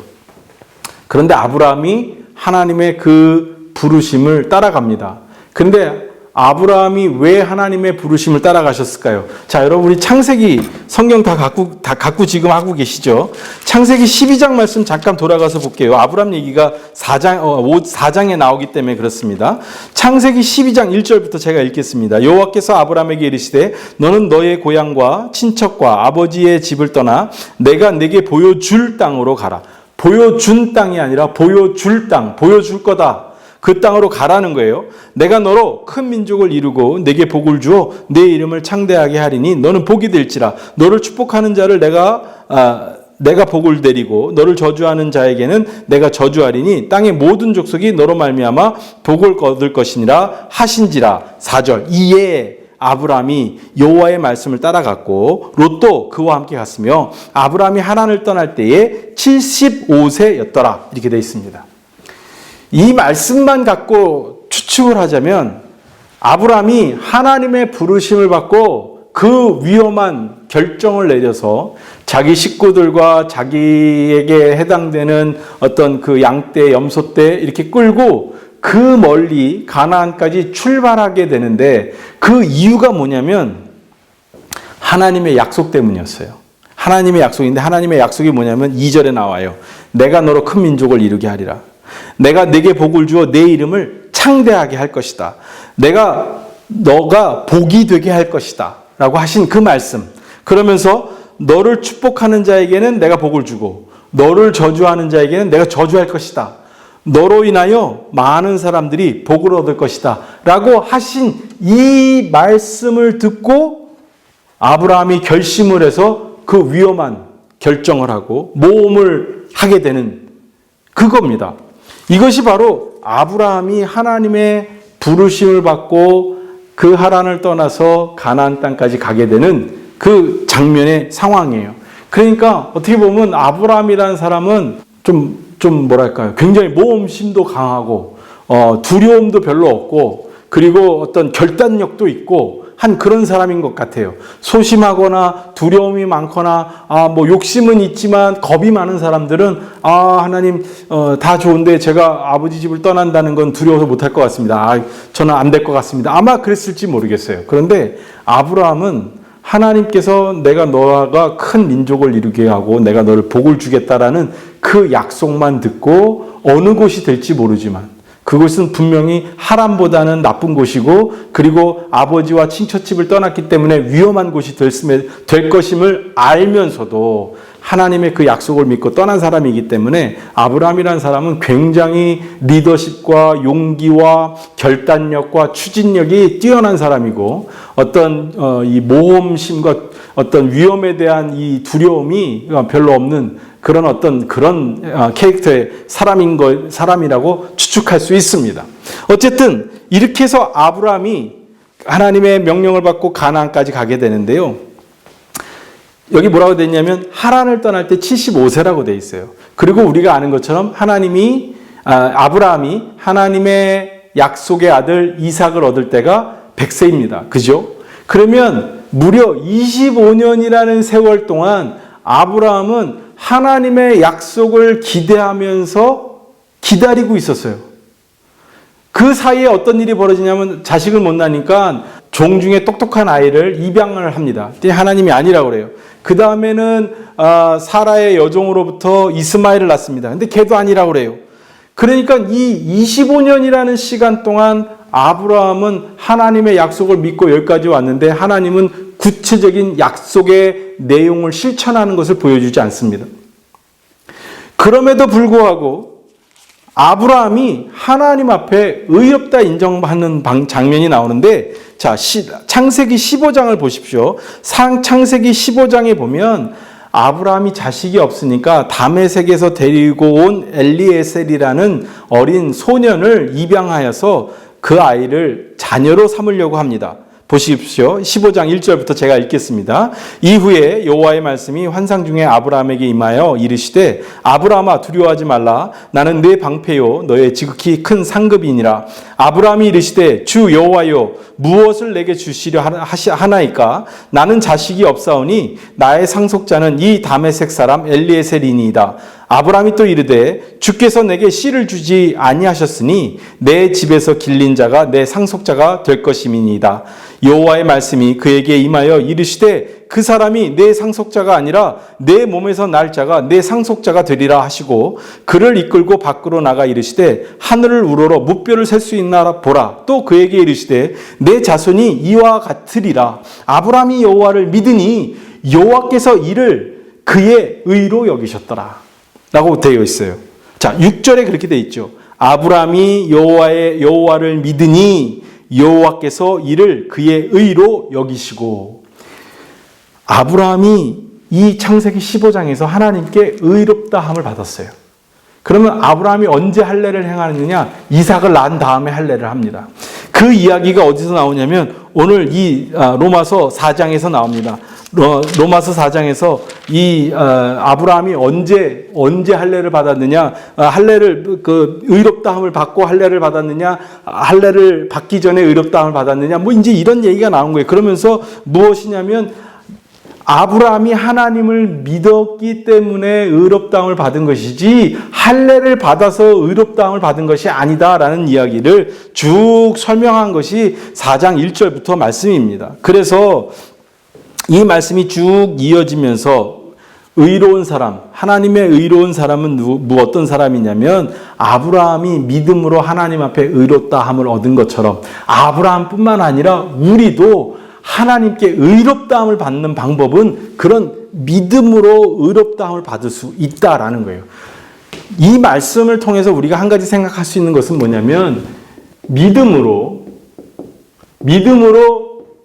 그런데 아브라함이 하나님의 그 부르심을 따라갑니다. 그런데 아브라함이 왜 하나님의 부르심을 따라가셨을까요? 자, 여러분 우리 창세기 성경 다 갖고 지금 하고 계시죠? 창세기 12장 말씀 잠깐 돌아가서 볼게요. 아브라함 얘기가 4장에 나오기 때문에 그렇습니다. 창세기 12장 1절부터 제가 읽겠습니다. 여호와께서 아브라함에게 이르시되 너는 너의 고향과 친척과 아버지의 집을 떠나 내가 네게 보여줄 땅으로 가라. 보여준 땅이 아니라 보여줄 땅, 보여줄 거다. 그 땅으로 가라는 거예요. 내가 너로 큰 민족을 이루고 내게 복을 주어 내 이름을 창대하게 하리니 너는 복이 될지라. 너를 축복하는 자를 내가 복을 내리고 너를 저주하는 자에게는 내가 저주하리니 땅의 모든 족속이 너로 말미암아 복을 거둘 것이니라 하신지라. 4절. 이에 아브라함이 여호와의 말씀을 따라갔고 롯도 그와 함께 갔으며 아브라함이 하란을 떠날 때에 75세였더라. 이렇게 되어 있습니다. 이 말씀만 갖고 추측을 하자면 아브라함이 하나님의 부르심을 받고 그 위험한 결정을 내려서 자기 식구들과 자기에게 해당되는 어떤 그 양떼, 염소떼 이렇게 끌고 그 멀리 가나안까지 출발하게 되는데 그 이유가 뭐냐면 하나님의 약속 때문이었어요. 하나님의 약속인데 하나님의 약속이 뭐냐면 2절에 나와요. 내가 너로 큰 민족을 이루게 하리라. 내가 네게 복을 주어 내 이름을 창대하게 할 것이다. 너가 복이 되게 할 것이다. 라고 하신 그 말씀. 그러면서 너를 축복하는 자에게는 내가 복을 주고 너를 저주하는 자에게는 내가 저주할 것이다. 너로 인하여 많은 사람들이 복을 얻을 것이다. 라고 하신 이 말씀을 듣고 아브라함이 결심을 해서 그 위험한 결정을 하고 모험을 하게 되는 그겁니다. 이것이 바로 아브라함이 하나님의 부르심을 받고 그 하란을 떠나서 가나안 땅까지 가게 되는 그 장면의 상황이에요. 그러니까 어떻게 보면 아브라함이라는 사람은 좀 뭐랄까요? 굉장히 모험심도 강하고 두려움도 별로 없고 그리고 어떤 결단력도 있고 한 그런 사람인 것 같아요. 소심하거나 두려움이 많거나 뭐 욕심은 있지만 겁이 많은 사람들은 하나님 다 좋은데 제가 아버지 집을 떠난다는 건 두려워서 못할 것 같습니다. 저는 안 될 것 같습니다. 아마 그랬을지 모르겠어요. 그런데 아브라함은 하나님께서 내가 너가 큰 민족을 이루게 하고 내가 너를 복을 주겠다라는 그 약속만 듣고 어느 곳이 될지 모르지만 그곳은 분명히 하란보다는 나쁜 곳이고, 그리고 아버지와 친처집을 떠났기 때문에 위험한 곳이 될 것임을 알면서도 하나님의 그 약속을 믿고 떠난 사람이기 때문에 아브라함이라는 사람은 굉장히 리더십과 용기와 결단력과 추진력이 뛰어난 사람이고, 어떤 이 모험심과 어떤 위험에 대한 이 두려움이 별로 없는 그런 캐릭터의 사람이라고 추측할 수 있습니다. 어쨌든 이렇게 해서 아브라함이 하나님의 명령을 받고 가나안까지 가게 되는데요. 여기 뭐라고 되어 있냐면 하란을 떠날 때 75세라고 되어 있어요. 그리고 우리가 아는 것처럼 아브라함이 하나님의 약속의 아들 이삭을 얻을 때가 100세입니다. 그죠? 그러면 무려 25년이라는 세월 동안 아브라함은 하나님의 약속을 기대하면서 기다리고 있었어요. 그 사이에 어떤 일이 벌어지냐면 자식을 못 낳으니까 종 중에 똑똑한 아이를 입양을 합니다. 하나님이 아니라고 그래요. 그 다음에는 사라의 여종으로부터 이스마엘을 낳습니다. 근데 걔도 아니라고 그래요. 그러니까 이 25년이라는 시간 동안 아브라함은 하나님의 약속을 믿고 여기까지 왔는데 하나님은 구체적인 약속의 내용을 실천하는 것을 보여주지 않습니다. 그럼에도 불구하고 아브라함이 하나님 앞에 의롭다 인정받는 장면이 나오는데, 자, 창세기 15장을 보십시오. 창세기 15장에 보면 아브라함이 자식이 없으니까 다메섹에서 데리고 온 엘리에셀이라는 어린 소년을 입양하여서 그 아이를 자녀로 삼으려고 합니다. 보십시오. 15장 1절부터 제가 읽겠습니다. 이후에 여호와의 말씀이 환상 중에 아브라함에게 임하여 이르시되 아브라함아 두려워하지 말라. 나는 네 방패요 너의 지극히 큰 상급이니라. 아브라함이 이르시되 주 여호와여 무엇을 내게 주시려 하나이까? 나는 자식이 없사오니 나의 상속자는 이 다메섹 사람 엘리에셀이니이다. 아브라함이 또 이르되 주께서 내게 씨를 주지 아니하셨으니 내 집에서 길린 자가 내 상속자가 될 것임이니이다. 여호와의 말씀이 그에게 임하여 이르시되 그 사람이 내 상속자가 아니라 내 몸에서 날 자가 내 상속자가 되리라 하시고 그를 이끌고 밖으로 나가 이르시되 하늘을 우러러 무뼈를 셀 수 있나 보라. 또 그에게 이르시되 내 자손이 이와 같으리라. 아브라함이 여호와를 믿으니 여호와께서 이를 그의 의로 여기셨더라 라고 되어 있어요. 자, 6절에 그렇게 되어 있죠. 아브라함이 여호와를 믿으니 여호와께서 이를 그의 의로 여기시고, 아브라함이 이 창세기 15장에서 하나님께 의롭다함을 받았어요. 그러면 아브라함이 언제 할례를 행하느냐? 이삭을 낳은 다음에 할례를 합니다. 그 이야기가 어디서 나오냐면 오늘 이 로마서 4장에서 나옵니다. 로마서 4장에서 이 아브라함이 언제 할례를 받았느냐, 할례를 의롭다함을 받고 할례를 받았느냐, 할례를 받기 전에 의롭다함을 받았느냐, 뭐 이제 이런 얘기가 나온 거예요. 그러면서 무엇이냐면 아브라함이 하나님을 믿었기 때문에 의롭다함을 받은 것이지 할례를 받아서 의롭다함을 받은 것이 아니다라는 이야기를 쭉 설명한 것이 4장 1절부터 말씀입니다. 그래서 이 말씀이 쭉 이어지면서 의로운 사람, 하나님의 의로운 사람은 어떤 사람이냐면 아브라함이 믿음으로 하나님 앞에 의롭다함을 얻은 것처럼 아브라함뿐만 아니라 우리도 하나님께 의롭다함을 받는 방법은 그런 믿음으로 의롭다함을 받을 수 있다라는 거예요. 이 말씀을 통해서 우리가 한 가지 생각할 수 있는 것은 뭐냐면 믿음으로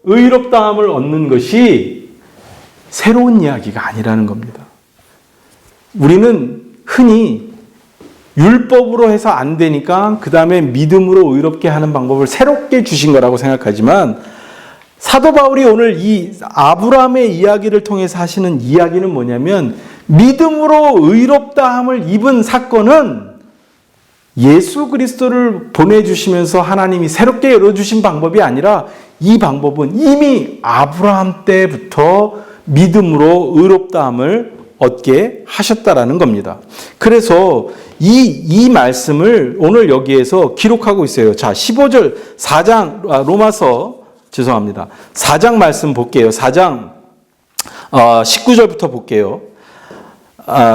의롭다함을 얻는 것이 새로운 이야기가 아니라는 겁니다. 우리는 흔히 율법으로 해서 안 되니까 그 다음에 믿음으로 의롭게 하는 방법을 새롭게 주신 거라고 생각하지만 사도 바울이 오늘 이 아브라함의 이야기를 통해서 하시는 이야기는 뭐냐면 믿음으로 의롭다함을 입은 사건은 예수 그리스도를 보내주시면서 하나님이 새롭게 열어주신 방법이 아니라 이 방법은 이미 아브라함 때부터 믿음으로 의롭다함을 얻게 하셨다라는 겁니다. 그래서 이 말씀을 오늘 여기에서 기록하고 있어요. 자, 15절 4장 로마서 4장 말씀 볼게요. 4장 19절부터 볼게요.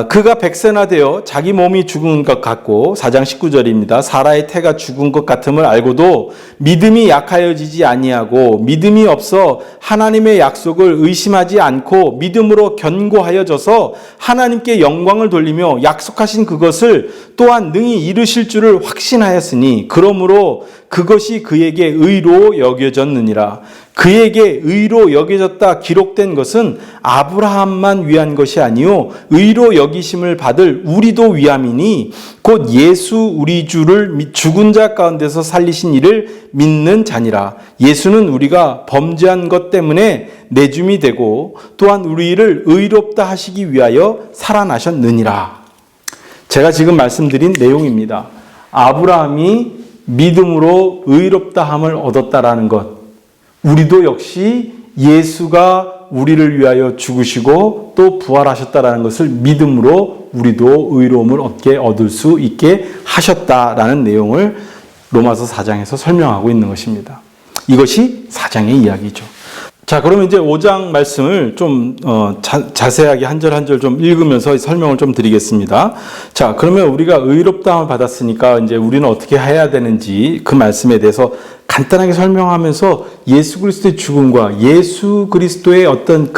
그가 백세나 되어 자기 몸이 죽은 것 같고 4장 19절입니다. 사라의 태가 죽은 것 같음을 알고도 믿음이 약하여지지 아니하고 믿음이 없어 하나님의 약속을 의심하지 않고 믿음으로 견고하여져서 하나님께 영광을 돌리며 약속하신 그것을 또한 능히 이루실 줄을 확신하였으니 그러므로 그것이 그에게 의로 여겨졌느니라. 그에게 의로 여겨졌다 기록된 것은 아브라함만 위한 것이 아니요 의로 여기심을 받을 우리도 위함이니 곧 예수 우리 주를 죽은 자 가운데서 살리신 이를 믿는 자니라. 예수는 우리가 범죄한 것 때문에 내줌이 되고 또한 우리를 의롭다 하시기 위하여 살아나셨느니라. 제가 지금 말씀드린 내용입니다. 아브라함이 믿음으로 의롭다함을 얻었다라는 것, 우리도 역시 예수가 우리를 위하여 죽으시고 또 부활하셨다라는 것을 믿음으로 우리도 의로움을 얻을 수 있게 하셨다라는 내용을 로마서 4장에서 설명하고 있는 것입니다. 이것이 4장의 이야기죠. 자, 그러면 이제 5장 말씀을 좀 자세하게 한 절 한 절 좀 읽으면서 설명을 좀 드리겠습니다. 자, 그러면 우리가 의롭다함을 받았으니까 이제 우리는 어떻게 해야 되는지 그 말씀에 대해서 간단하게 설명하면서 예수 그리스도의 죽음과 예수 그리스도의 어떤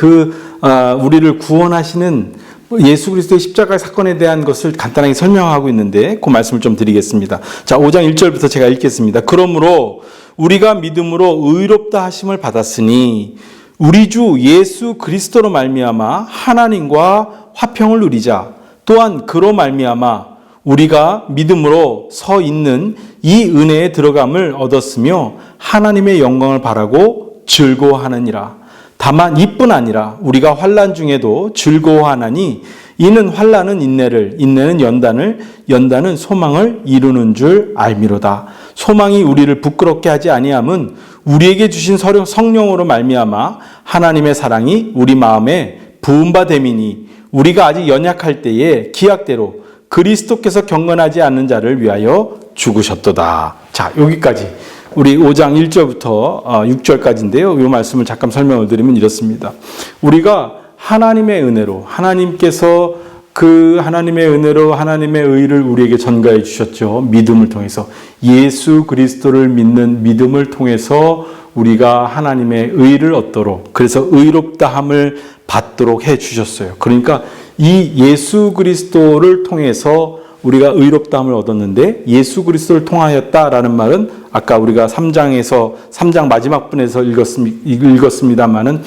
우리를 구원하시는 예수 그리스도의 십자가 사건에 대한 것을 간단하게 설명하고 있는데 그 말씀을 좀 드리겠습니다. 자, 5장 1절부터 제가 읽겠습니다. 그러므로 우리가 믿음으로 의롭다 하심을 받았으니 우리 주 예수 그리스도로 말미암아 하나님과 화평을 누리자. 또한 그로 말미암아 우리가 믿음으로 서 있는 이 은혜에 들어감을 얻었으며 하나님의 영광을 바라고 즐거워하느니라. 다만 이뿐 아니라 우리가 환난 중에도 즐거워하나니 이는 환난은 인내를, 인내는 연단을, 연단은 소망을 이루는 줄 알미로다. 소망이 우리를 부끄럽게 하지 아니함은 우리에게 주신 성령으로 말미암아 하나님의 사랑이 우리 마음에 부음바 됨이니 우리가 아직 연약할 때에 기약대로 그리스도께서 경건하지 않는 자를 위하여 죽으셨도다. 자, 여기까지 우리 5장 1절부터 6절까지인데요. 이 말씀을 잠깐 설명을 드리면 이렇습니다. 우리가 하나님의 은혜로 하나님께서 그 하나님의 은혜로 하나님의 의를 우리에게 전가해 주셨죠. 믿음을 통해서 예수 그리스도를 믿는 믿음을 통해서 우리가 하나님의 의를 얻도록, 그래서 의롭다함을 받도록 해 주셨어요. 그러니까 이 예수 그리스도를 통해서 우리가 의롭다함을 얻었는데 예수 그리스도를 통하였다라는 말은 아까 우리가 3장 마지막 분에서 읽었습니다마는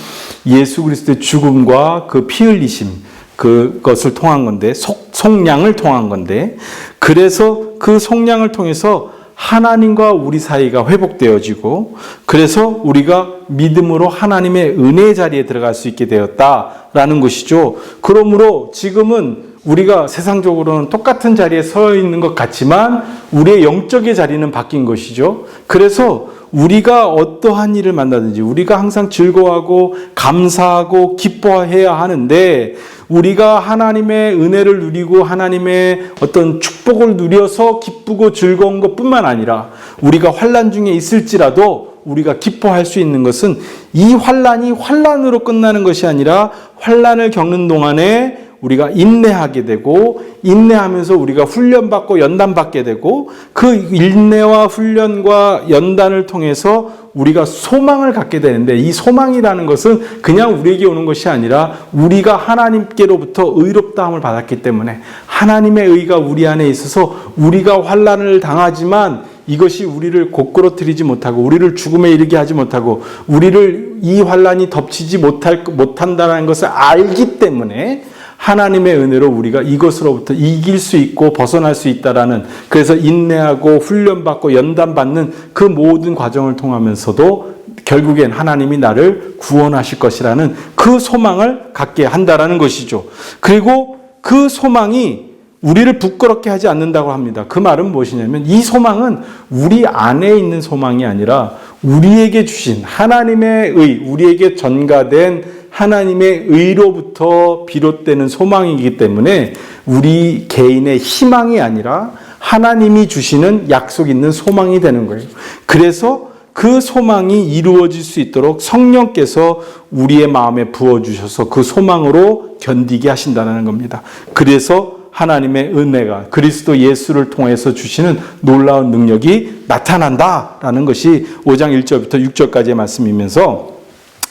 예수 그리스도의 죽음과 그 피 흘리심, 그것을 통한 건데, 속량을 통한 건데, 그래서 그 속량을 통해서 하나님과 우리 사이가 회복되어지고, 그래서 우리가 믿음으로 하나님의 은혜의 자리에 들어갈 수 있게 되었다라는 것이죠. 그러므로 지금은 우리가 세상적으로는 똑같은 자리에 서 있는 것 같지만 우리의 영적의 자리는 바뀐 것이죠. 그래서 우리가 어떠한 일을 만나든지 우리가 항상 즐거워하고 감사하고 기뻐해야 하는데, 우리가 하나님의 은혜를 누리고 하나님의 어떤 축복을 누려서 기쁘고 즐거운 것뿐만 아니라 우리가 환난 중에 있을지라도 우리가 기뻐할 수 있는 것은 이 환난이 환난으로 끝나는 것이 아니라 환난을 겪는 동안에 우리가 인내하게 되고, 인내하면서 우리가 훈련받고 연단받게 되고, 그 인내와 훈련과 연단을 통해서 우리가 소망을 갖게 되는데, 이 소망이라는 것은 그냥 우리에게 오는 것이 아니라 우리가 하나님께로부터 의롭다함을 받았기 때문에 하나님의 의가 우리 안에 있어서 우리가 환난을 당하지만 이것이 우리를 곧그러뜨리지 못하고 우리를 죽음에 이르게 하지 못하고 우리를 이 환난이 덮치지 못한다는 것을 알기 때문에 하나님의 은혜로 우리가 이것으로부터 이길 수 있고 벗어날 수 있다라는, 그래서 인내하고 훈련받고 연단받는 그 모든 과정을 통하면서도 결국엔 하나님이 나를 구원하실 것이라는 그 소망을 갖게 한다라는 것이죠. 그리고 그 소망이 우리를 부끄럽게 하지 않는다고 합니다. 그 말은 무엇이냐면 이 소망은 우리 안에 있는 소망이 아니라 우리에게 주신 하나님의 의, 우리에게 전가된 하나님의 의로부터 비롯되는 소망이기 때문에 우리 개인의 희망이 아니라 하나님이 주시는 약속 있는 소망이 되는 거예요. 그래서 그 소망이 이루어질 수 있도록 성령께서 우리의 마음에 부어주셔서 그 소망으로 견디게 하신다는 겁니다. 그래서 하나님의 은혜가 그리스도 예수를 통해서 주시는 놀라운 능력이 나타난다라는 것이 5장 1절부터 6절까지의 말씀이면서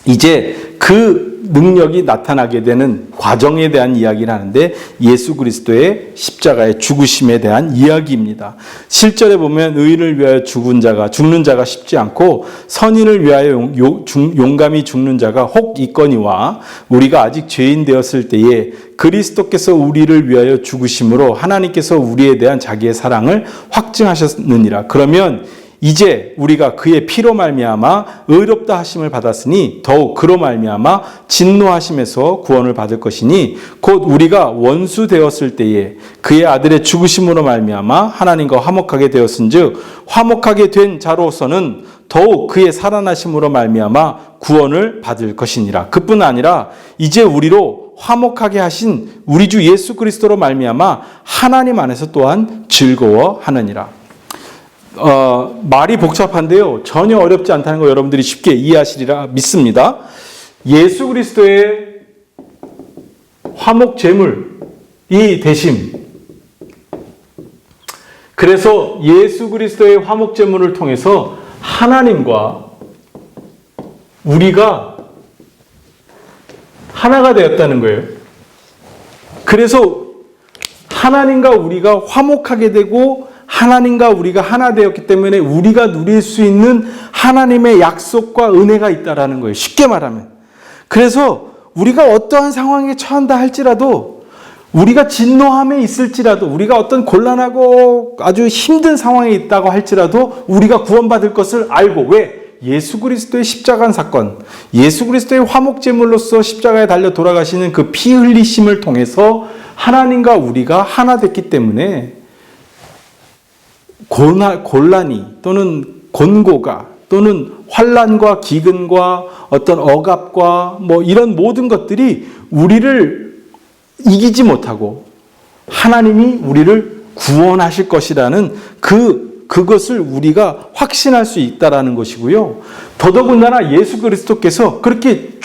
이제 그 능력이 나타나게 되는 과정에 대한 이야기를 하는데 예수 그리스도의 십자가의 죽으심에 대한 이야기입니다. 실절에 보면 의인을 위하여 죽는 자가 쉽지 않고 선인을 위하여 용감히 죽는 자가 혹 있거니와 우리가 아직 죄인 되었을 때에 그리스도께서 우리를 위하여 죽으심으로 하나님께서 우리에 대한 자기의 사랑을 확증하셨느니라. 그러면 이제 우리가 그의 피로 말미암아 의롭다 하심을 받았으니 더욱 그로 말미암아 진노하심에서 구원을 받을 것이니 곧 우리가 원수 되었을 때에 그의 아들의 죽으심으로 말미암아 하나님과 화목하게 되었은즉 화목하게 된 자로서는 더욱 그의 살아나심으로 말미암아 구원을 받을 것이니라. 그뿐 아니라 이제 우리로 화목하게 하신 우리 주 예수 그리스도로 말미암아 하나님 안에서 또한 즐거워하느니라. 말이 복잡한데요. 전혀 어렵지 않다는 거 여러분들이 쉽게 이해하시리라 믿습니다. 예수 그리스도의 화목 제물이 되심. 그래서 예수 그리스도의 화목 제물을 통해서 하나님과 우리가 하나가 되었다는 거예요. 그래서 하나님과 우리가 화목하게 되고 하나님과 우리가 하나 되었기 때문에 우리가 누릴 수 있는 하나님의 약속과 은혜가 있다라는 거예요. 쉽게 말하면. 그래서 우리가 어떠한 상황에 처한다 할지라도 우리가 진노함에 있을지라도 우리가 어떤 곤란하고 아주 힘든 상황에 있다고 할지라도 우리가 구원받을 것을 알고 왜? 예수 그리스도의 십자가 사건, 예수 그리스도의 화목제물로서 십자가에 달려 돌아가시는 그 피 흘리심을 통해서 하나님과 우리가 하나 됐기 때문에 곤란이 또는 곤고가 또는 환난과 기근과 어떤 억압과 이런 모든 것들이 우리를 이기지 못하고 하나님이 우리를 구원하실 것이라는 그것을 우리가 확신할 수 있다라는 것이고요. 더더군다나 예수 그리스도께서 그렇게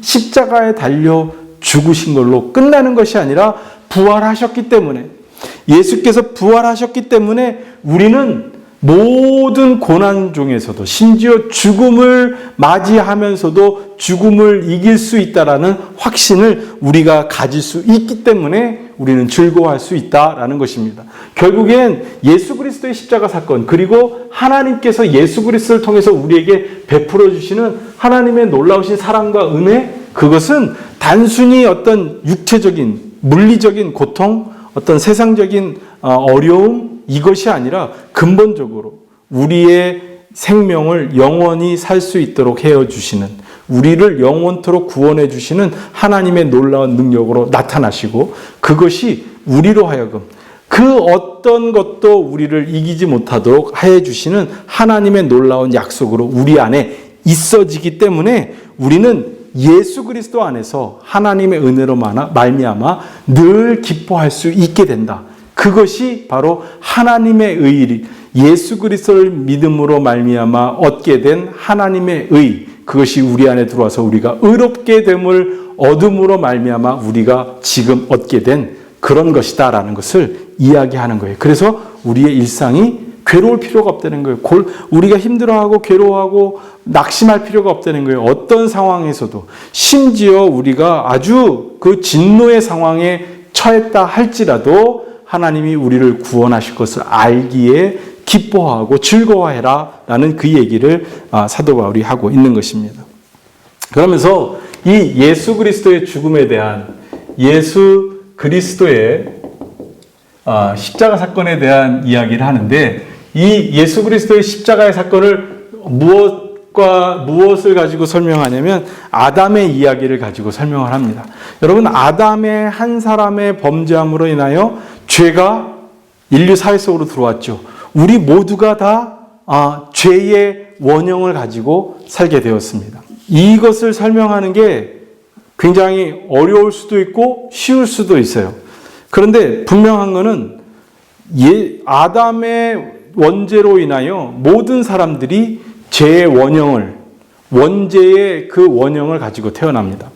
십자가에 달려 죽으신 걸로 끝나는 것이 아니라 부활하셨기 때문에 예수께서 부활하셨기 때문에 우리는 모든 고난 중에서도 심지어 죽음을 맞이하면서도 죽음을 이길 수 있다라는 확신을 우리가 가질 수 있기 때문에 우리는 즐거워할 수 있다라는 것입니다. 결국엔 예수 그리스도의 십자가 사건 그리고 하나님께서 예수 그리스도를 통해서 우리에게 베풀어 주시는 하나님의 놀라우신 사랑과 은혜 그것은 단순히 어떤 육체적인 물리적인 고통 어떤 세상적인 어려움 이것이 아니라 근본적으로 우리의 생명을 영원히 살 수 있도록 헤어주시는 우리를 영원토록 구원해 주시는 하나님의 놀라운 능력으로 나타나시고 그것이 우리로 하여금 그 어떤 것도 우리를 이기지 못하도록 해주시는 하나님의 놀라운 약속으로 우리 안에 있어지기 때문에 우리는 예수 그리스도 안에서 하나님의 은혜로 말미암아 늘 기뻐할 수 있게 된다. 그것이 바로 하나님의 의, 예수 그리스도를 믿음으로 말미암아 얻게 된 하나님의 의, 그것이 우리 안에 들어와서 우리가 의롭게 됨을 얻음으로 말미암아 우리가 지금 얻게 된 그런 것이다라는 것을 이야기하는 거예요. 그래서 우리의 일상이 괴로울 필요가 없다는 거예요. 우리가 힘들어하고 괴로워하고 낙심할 필요가 없다는 거예요. 어떤 상황에서도 심지어 우리가 아주 그 진노의 상황에 처했다 할지라도 하나님이 우리를 구원하실 것을 알기에 기뻐하고 즐거워해라 라는 그 얘기를 사도 바울이 하고 있는 것입니다. 그러면서 이 예수 그리스도의 죽음에 대한 예수 그리스도의 십자가 사건에 대한 이야기를 하는데 이 예수 그리스도의 십자가의 사건을 무엇을 가지고 설명하냐면 아담의 이야기를 가지고 설명을 합니다. 여러분 아담의 한 사람의 범죄함으로 인하여 죄가 인류 사회 속으로 들어왔죠. 우리 모두가 다 죄의 원형을 가지고 살게 되었습니다. 이것을 설명하는 게 굉장히 어려울 수도 있고 쉬울 수도 있어요. 그런데 분명한 것은 아담의 원죄로 인하여 모든 사람들이 죄의 원죄의 그 원형을 가지고 태어납니다.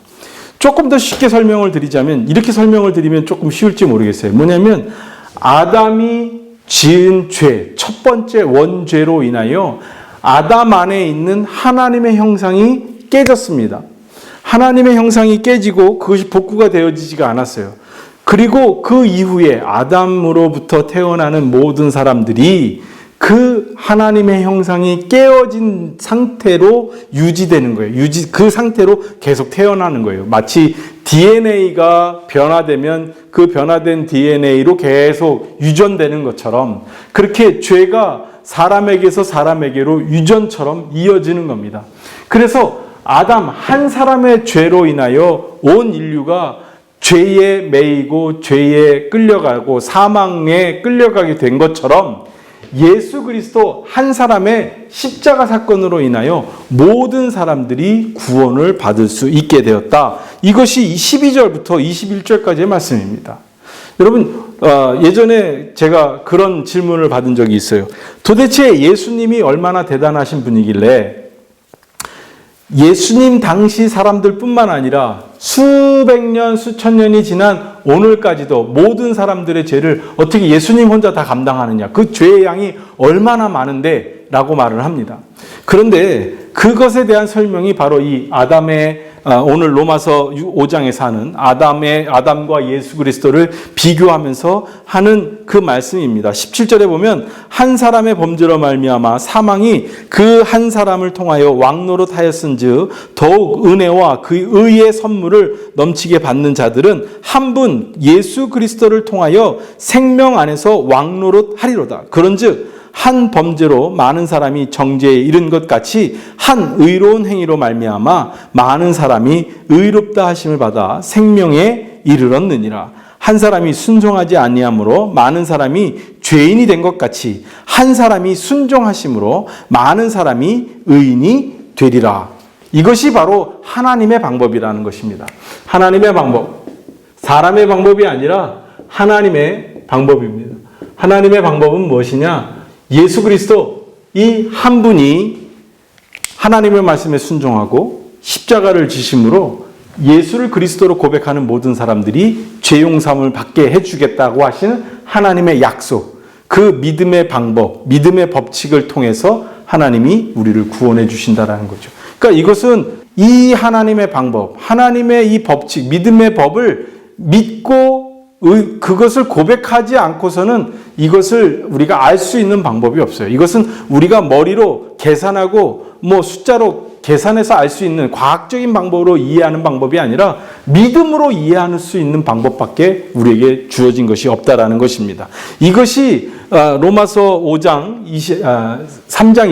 조금 더 쉽게 설명을 드리자면, 이렇게 설명을 드리면 조금 쉬울지 모르겠어요. 뭐냐면 아담이 지은 죄, 첫 번째 원죄로 인하여 아담 안에 있는 하나님의 형상이 깨졌습니다. 하나님의 형상이 깨지고 그것이 복구가 되어지지가 않았어요. 그리고 그 이후에 아담으로부터 태어나는 모든 사람들이 그 하나님의 형상이 깨어진 상태로 유지되는 거예요. 그 상태로 계속 태어나는 거예요. 마치 DNA가 변화되면 그 변화된 DNA로 계속 유전되는 것처럼, 그렇게 죄가 사람에게서 사람에게로 유전처럼 이어지는 겁니다. 그래서 아담 한 사람의 죄로 인하여 온 인류가 죄에 매이고 죄에 끌려가고 사망에 끌려가게 된 것처럼, 예수 그리스도 한 사람의 십자가 사건으로 인하여 모든 사람들이 구원을 받을 수 있게 되었다. 이것이 12절부터 21절까지의 말씀입니다. 여러분, 예전에 제가 그런 질문을 받은 적이 있어요. 도대체 예수님이 얼마나 대단하신 분이길래 예수님 당시 사람들 뿐만 아니라 수백 년, 수천 년이 지난 오늘까지도 모든 사람들의 죄를 어떻게 예수님 혼자 다 감당하느냐. 그 죄의 양이 얼마나 많은데 라고 말을 합니다. 그런데 그것에 대한 설명이 바로 이 아담의 오늘 로마서 5장에서 하는 아담과 예수 그리스도를 비교하면서 하는 그 말씀입니다. 17절에 보면 한 사람의 범죄로 말미암아 사망이 그 한 사람을 통하여 왕노릇하였은즉 더욱 은혜와 그 의의 선물을 넘치게 받는 자들은 한 분 예수 그리스도를 통하여 생명 안에서 왕노릇하리로다. 그런즉 한 범죄로 많은 사람이 정죄에 이른 것 같이 한 의로운 행위로 말미암아 많은 사람이 의롭다 하심을 받아 생명에 이르렀느니라. 한 사람이 순종하지 아니함으로 많은 사람이 죄인이 된 것 같이 한 사람이 순종하심으로 많은 사람이 의인이 되리라. 이것이 바로 하나님의 방법이라는 것입니다. 하나님의 방법, 사람의 방법이 아니라 하나님의 방법입니다. 하나님의 방법은 무엇이냐? 예수 그리스도 이 한 분이 하나님의 말씀에 순종하고 십자가를 지심으로 예수를 그리스도로 고백하는 모든 사람들이 죄 용서함을 받게 해주겠다고 하시는 하나님의 약속, 그 믿음의 방법, 믿음의 법칙을 통해서 하나님이 우리를 구원해 주신다라는 거죠. 그러니까 이것은 이 하나님의 방법, 하나님의 이 법칙, 믿음의 법을 믿고 그것을 고백하지 않고서는 이것을 우리가 알 수 있는 방법이 없어요. 이것은 우리가 머리로 계산하고 숫자로 계산해서 알 수 있는 과학적인 방법으로 이해하는 방법이 아니라 믿음으로 이해할 수 있는 방법밖에 우리에게 주어진 것이 없다라는 것입니다. 이것이 로마서 3장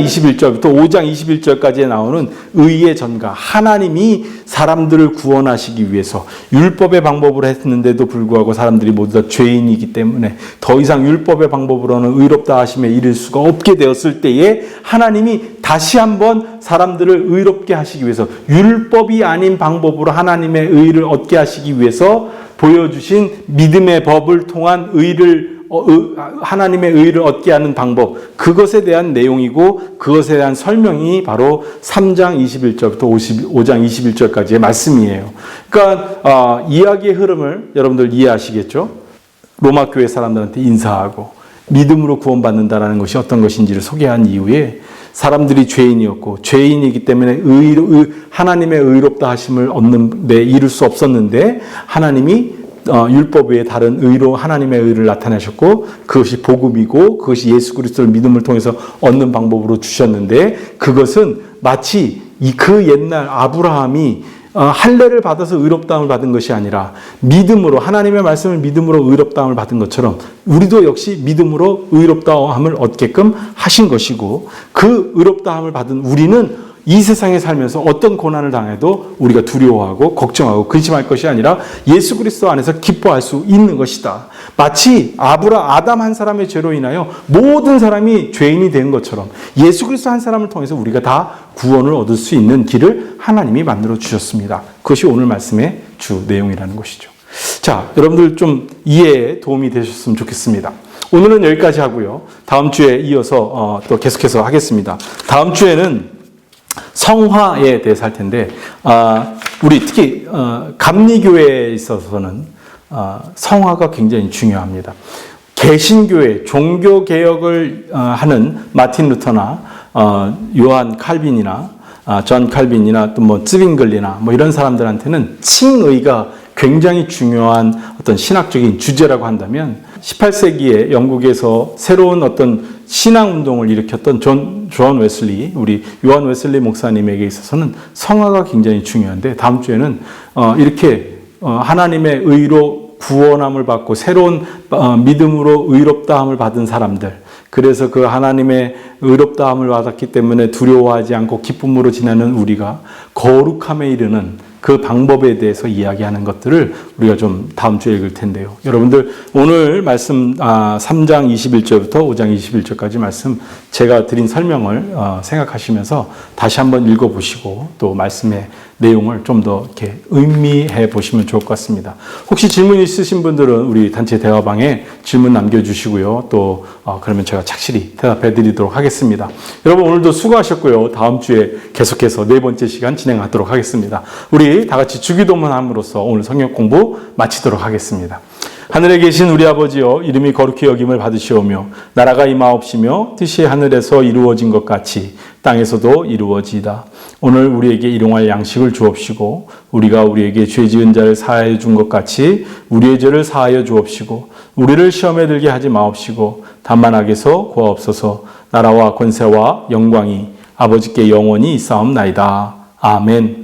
21절부터 5장 21절까지에 나오는 의의 전가, 하나님이 사람들을 구원하시기 위해서 율법의 방법으로 했는데도 불구하고 사람들이 모두 다 죄인이기 때문에 더 이상 율법의 방법으로는 의롭다 하심에 이를 수가 없게 되었을 때에 하나님이 다시 한번 사람들을 의롭게 하시기 위해서 율법이 아닌 방법으로 하나님의 의를 얻게 하시기 위해서 보여주신 믿음의 법을 통한 하나님의 의를 얻게 하는 방법, 그것에 대한 내용이고 그것에 대한 설명이 바로 3장 21절부터 5장 21절까지의 말씀이에요. 그러니까 이야기의 흐름을 여러분들 이해하시겠죠? 로마 교회 사람들한테 인사하고 믿음으로 구원받는다는 것이 어떤 것인지를 소개한 이후에 사람들이 죄인이었고 죄인이기 때문에 하나님의 의롭다 하심을 얻는 데 이룰 수 없었는데 하나님이 율법 외에 다른 의로 하나님의 의를 나타내셨고 그것이 복음이고 그것이 예수 그리스도를 믿음을 통해서 얻는 방법으로 주셨는데 그것은 마치 그 옛날 아브라함이 할례를 받아서 의롭다함을 받은 것이 아니라 믿음으로 하나님의 말씀을 믿음으로 의롭다함을 받은 것처럼 우리도 역시 믿음으로 의롭다함을 얻게끔 하신 것이고 그 의롭다함을 받은 우리는 이 세상에 살면서 어떤 고난을 당해도 우리가 두려워하고 걱정하고 근심할 것이 아니라 예수 그리스도 안에서 기뻐할 수 있는 것이다. 마치 아담 한 사람의 죄로 인하여 모든 사람이 죄인이 된 것처럼 예수 그리스도 한 사람을 통해서 우리가 다 구원을 얻을 수 있는 길을 하나님이 만들어 주셨습니다. 그것이 오늘 말씀의 주 내용이라는 것이죠. 자, 여러분들 좀 이해에 도움이 되셨으면 좋겠습니다. 오늘은 여기까지 하고요. 다음 주에 이어서 또 계속해서 하겠습니다. 다음 주에는 성화에 대해서 할 텐데, 우리 특히 감리교회에 있어서는 성화가 굉장히 중요합니다. 개신교회, 종교개혁을 하는 마틴 루터나 요한 칼빈이나 존 칼빈이나 또 뭐 쯔빙글리나 뭐 이런 사람들한테는 칭의가 굉장히 중요한 어떤 신학적인 주제라고 한다면, 18세기에 영국에서 새로운 어떤 신앙운동을 일으켰던 존 웨슬리, 우리 요한 웨슬리 목사님에게 있어서는 성화가 굉장히 중요한데, 다음 주에는 이렇게 하나님의 의로 구원함을 받고 새로운 믿음으로 의롭다함을 받은 사람들, 그래서 그 하나님의 의롭다함을 받았기 때문에 두려워하지 않고 기쁨으로 지내는 우리가 거룩함에 이르는 그 방법에 대해서 이야기하는 것들을 우리가 좀 다음 주에 읽을 텐데요. 여러분들 오늘 말씀 3장 21절부터 5장 21절까지 말씀 제가 드린 설명을 생각하시면서 다시 한번 읽어보시고 또 말씀의 내용을 좀 더 이렇게 의미해 보시면 좋을 것 같습니다. 혹시 질문 있으신 분들은 우리 단체 대화방에 질문 남겨주시고요. 또 그러면 제가 착실히 대답해 드리도록 하겠습니다. 여러분 오늘도 수고하셨고요. 다음 주에 계속해서 4번째 시간 진행하도록 하겠습니다. 우리 다 같이 주기도문 함으로써 오늘 성경 공부 마치도록 하겠습니다. 하늘에 계신 우리 아버지여, 이름이 거룩히 여김을 받으시오며 나라가 임하옵시며 뜻이 하늘에서 이루어진 것 같이 땅에서도 이루어지이다. 오늘 우리에게 일용할 양식을 주옵시고 우리가 우리에게 죄 지은 자를 사하여 준 것 같이 우리의 죄를 사하여 주옵시고 우리를 시험에 들게 하지 마옵시고 다만 악에서 구하옵소서. 나라와 권세와 영광이 아버지께 영원히 있사옵나이다. 아멘.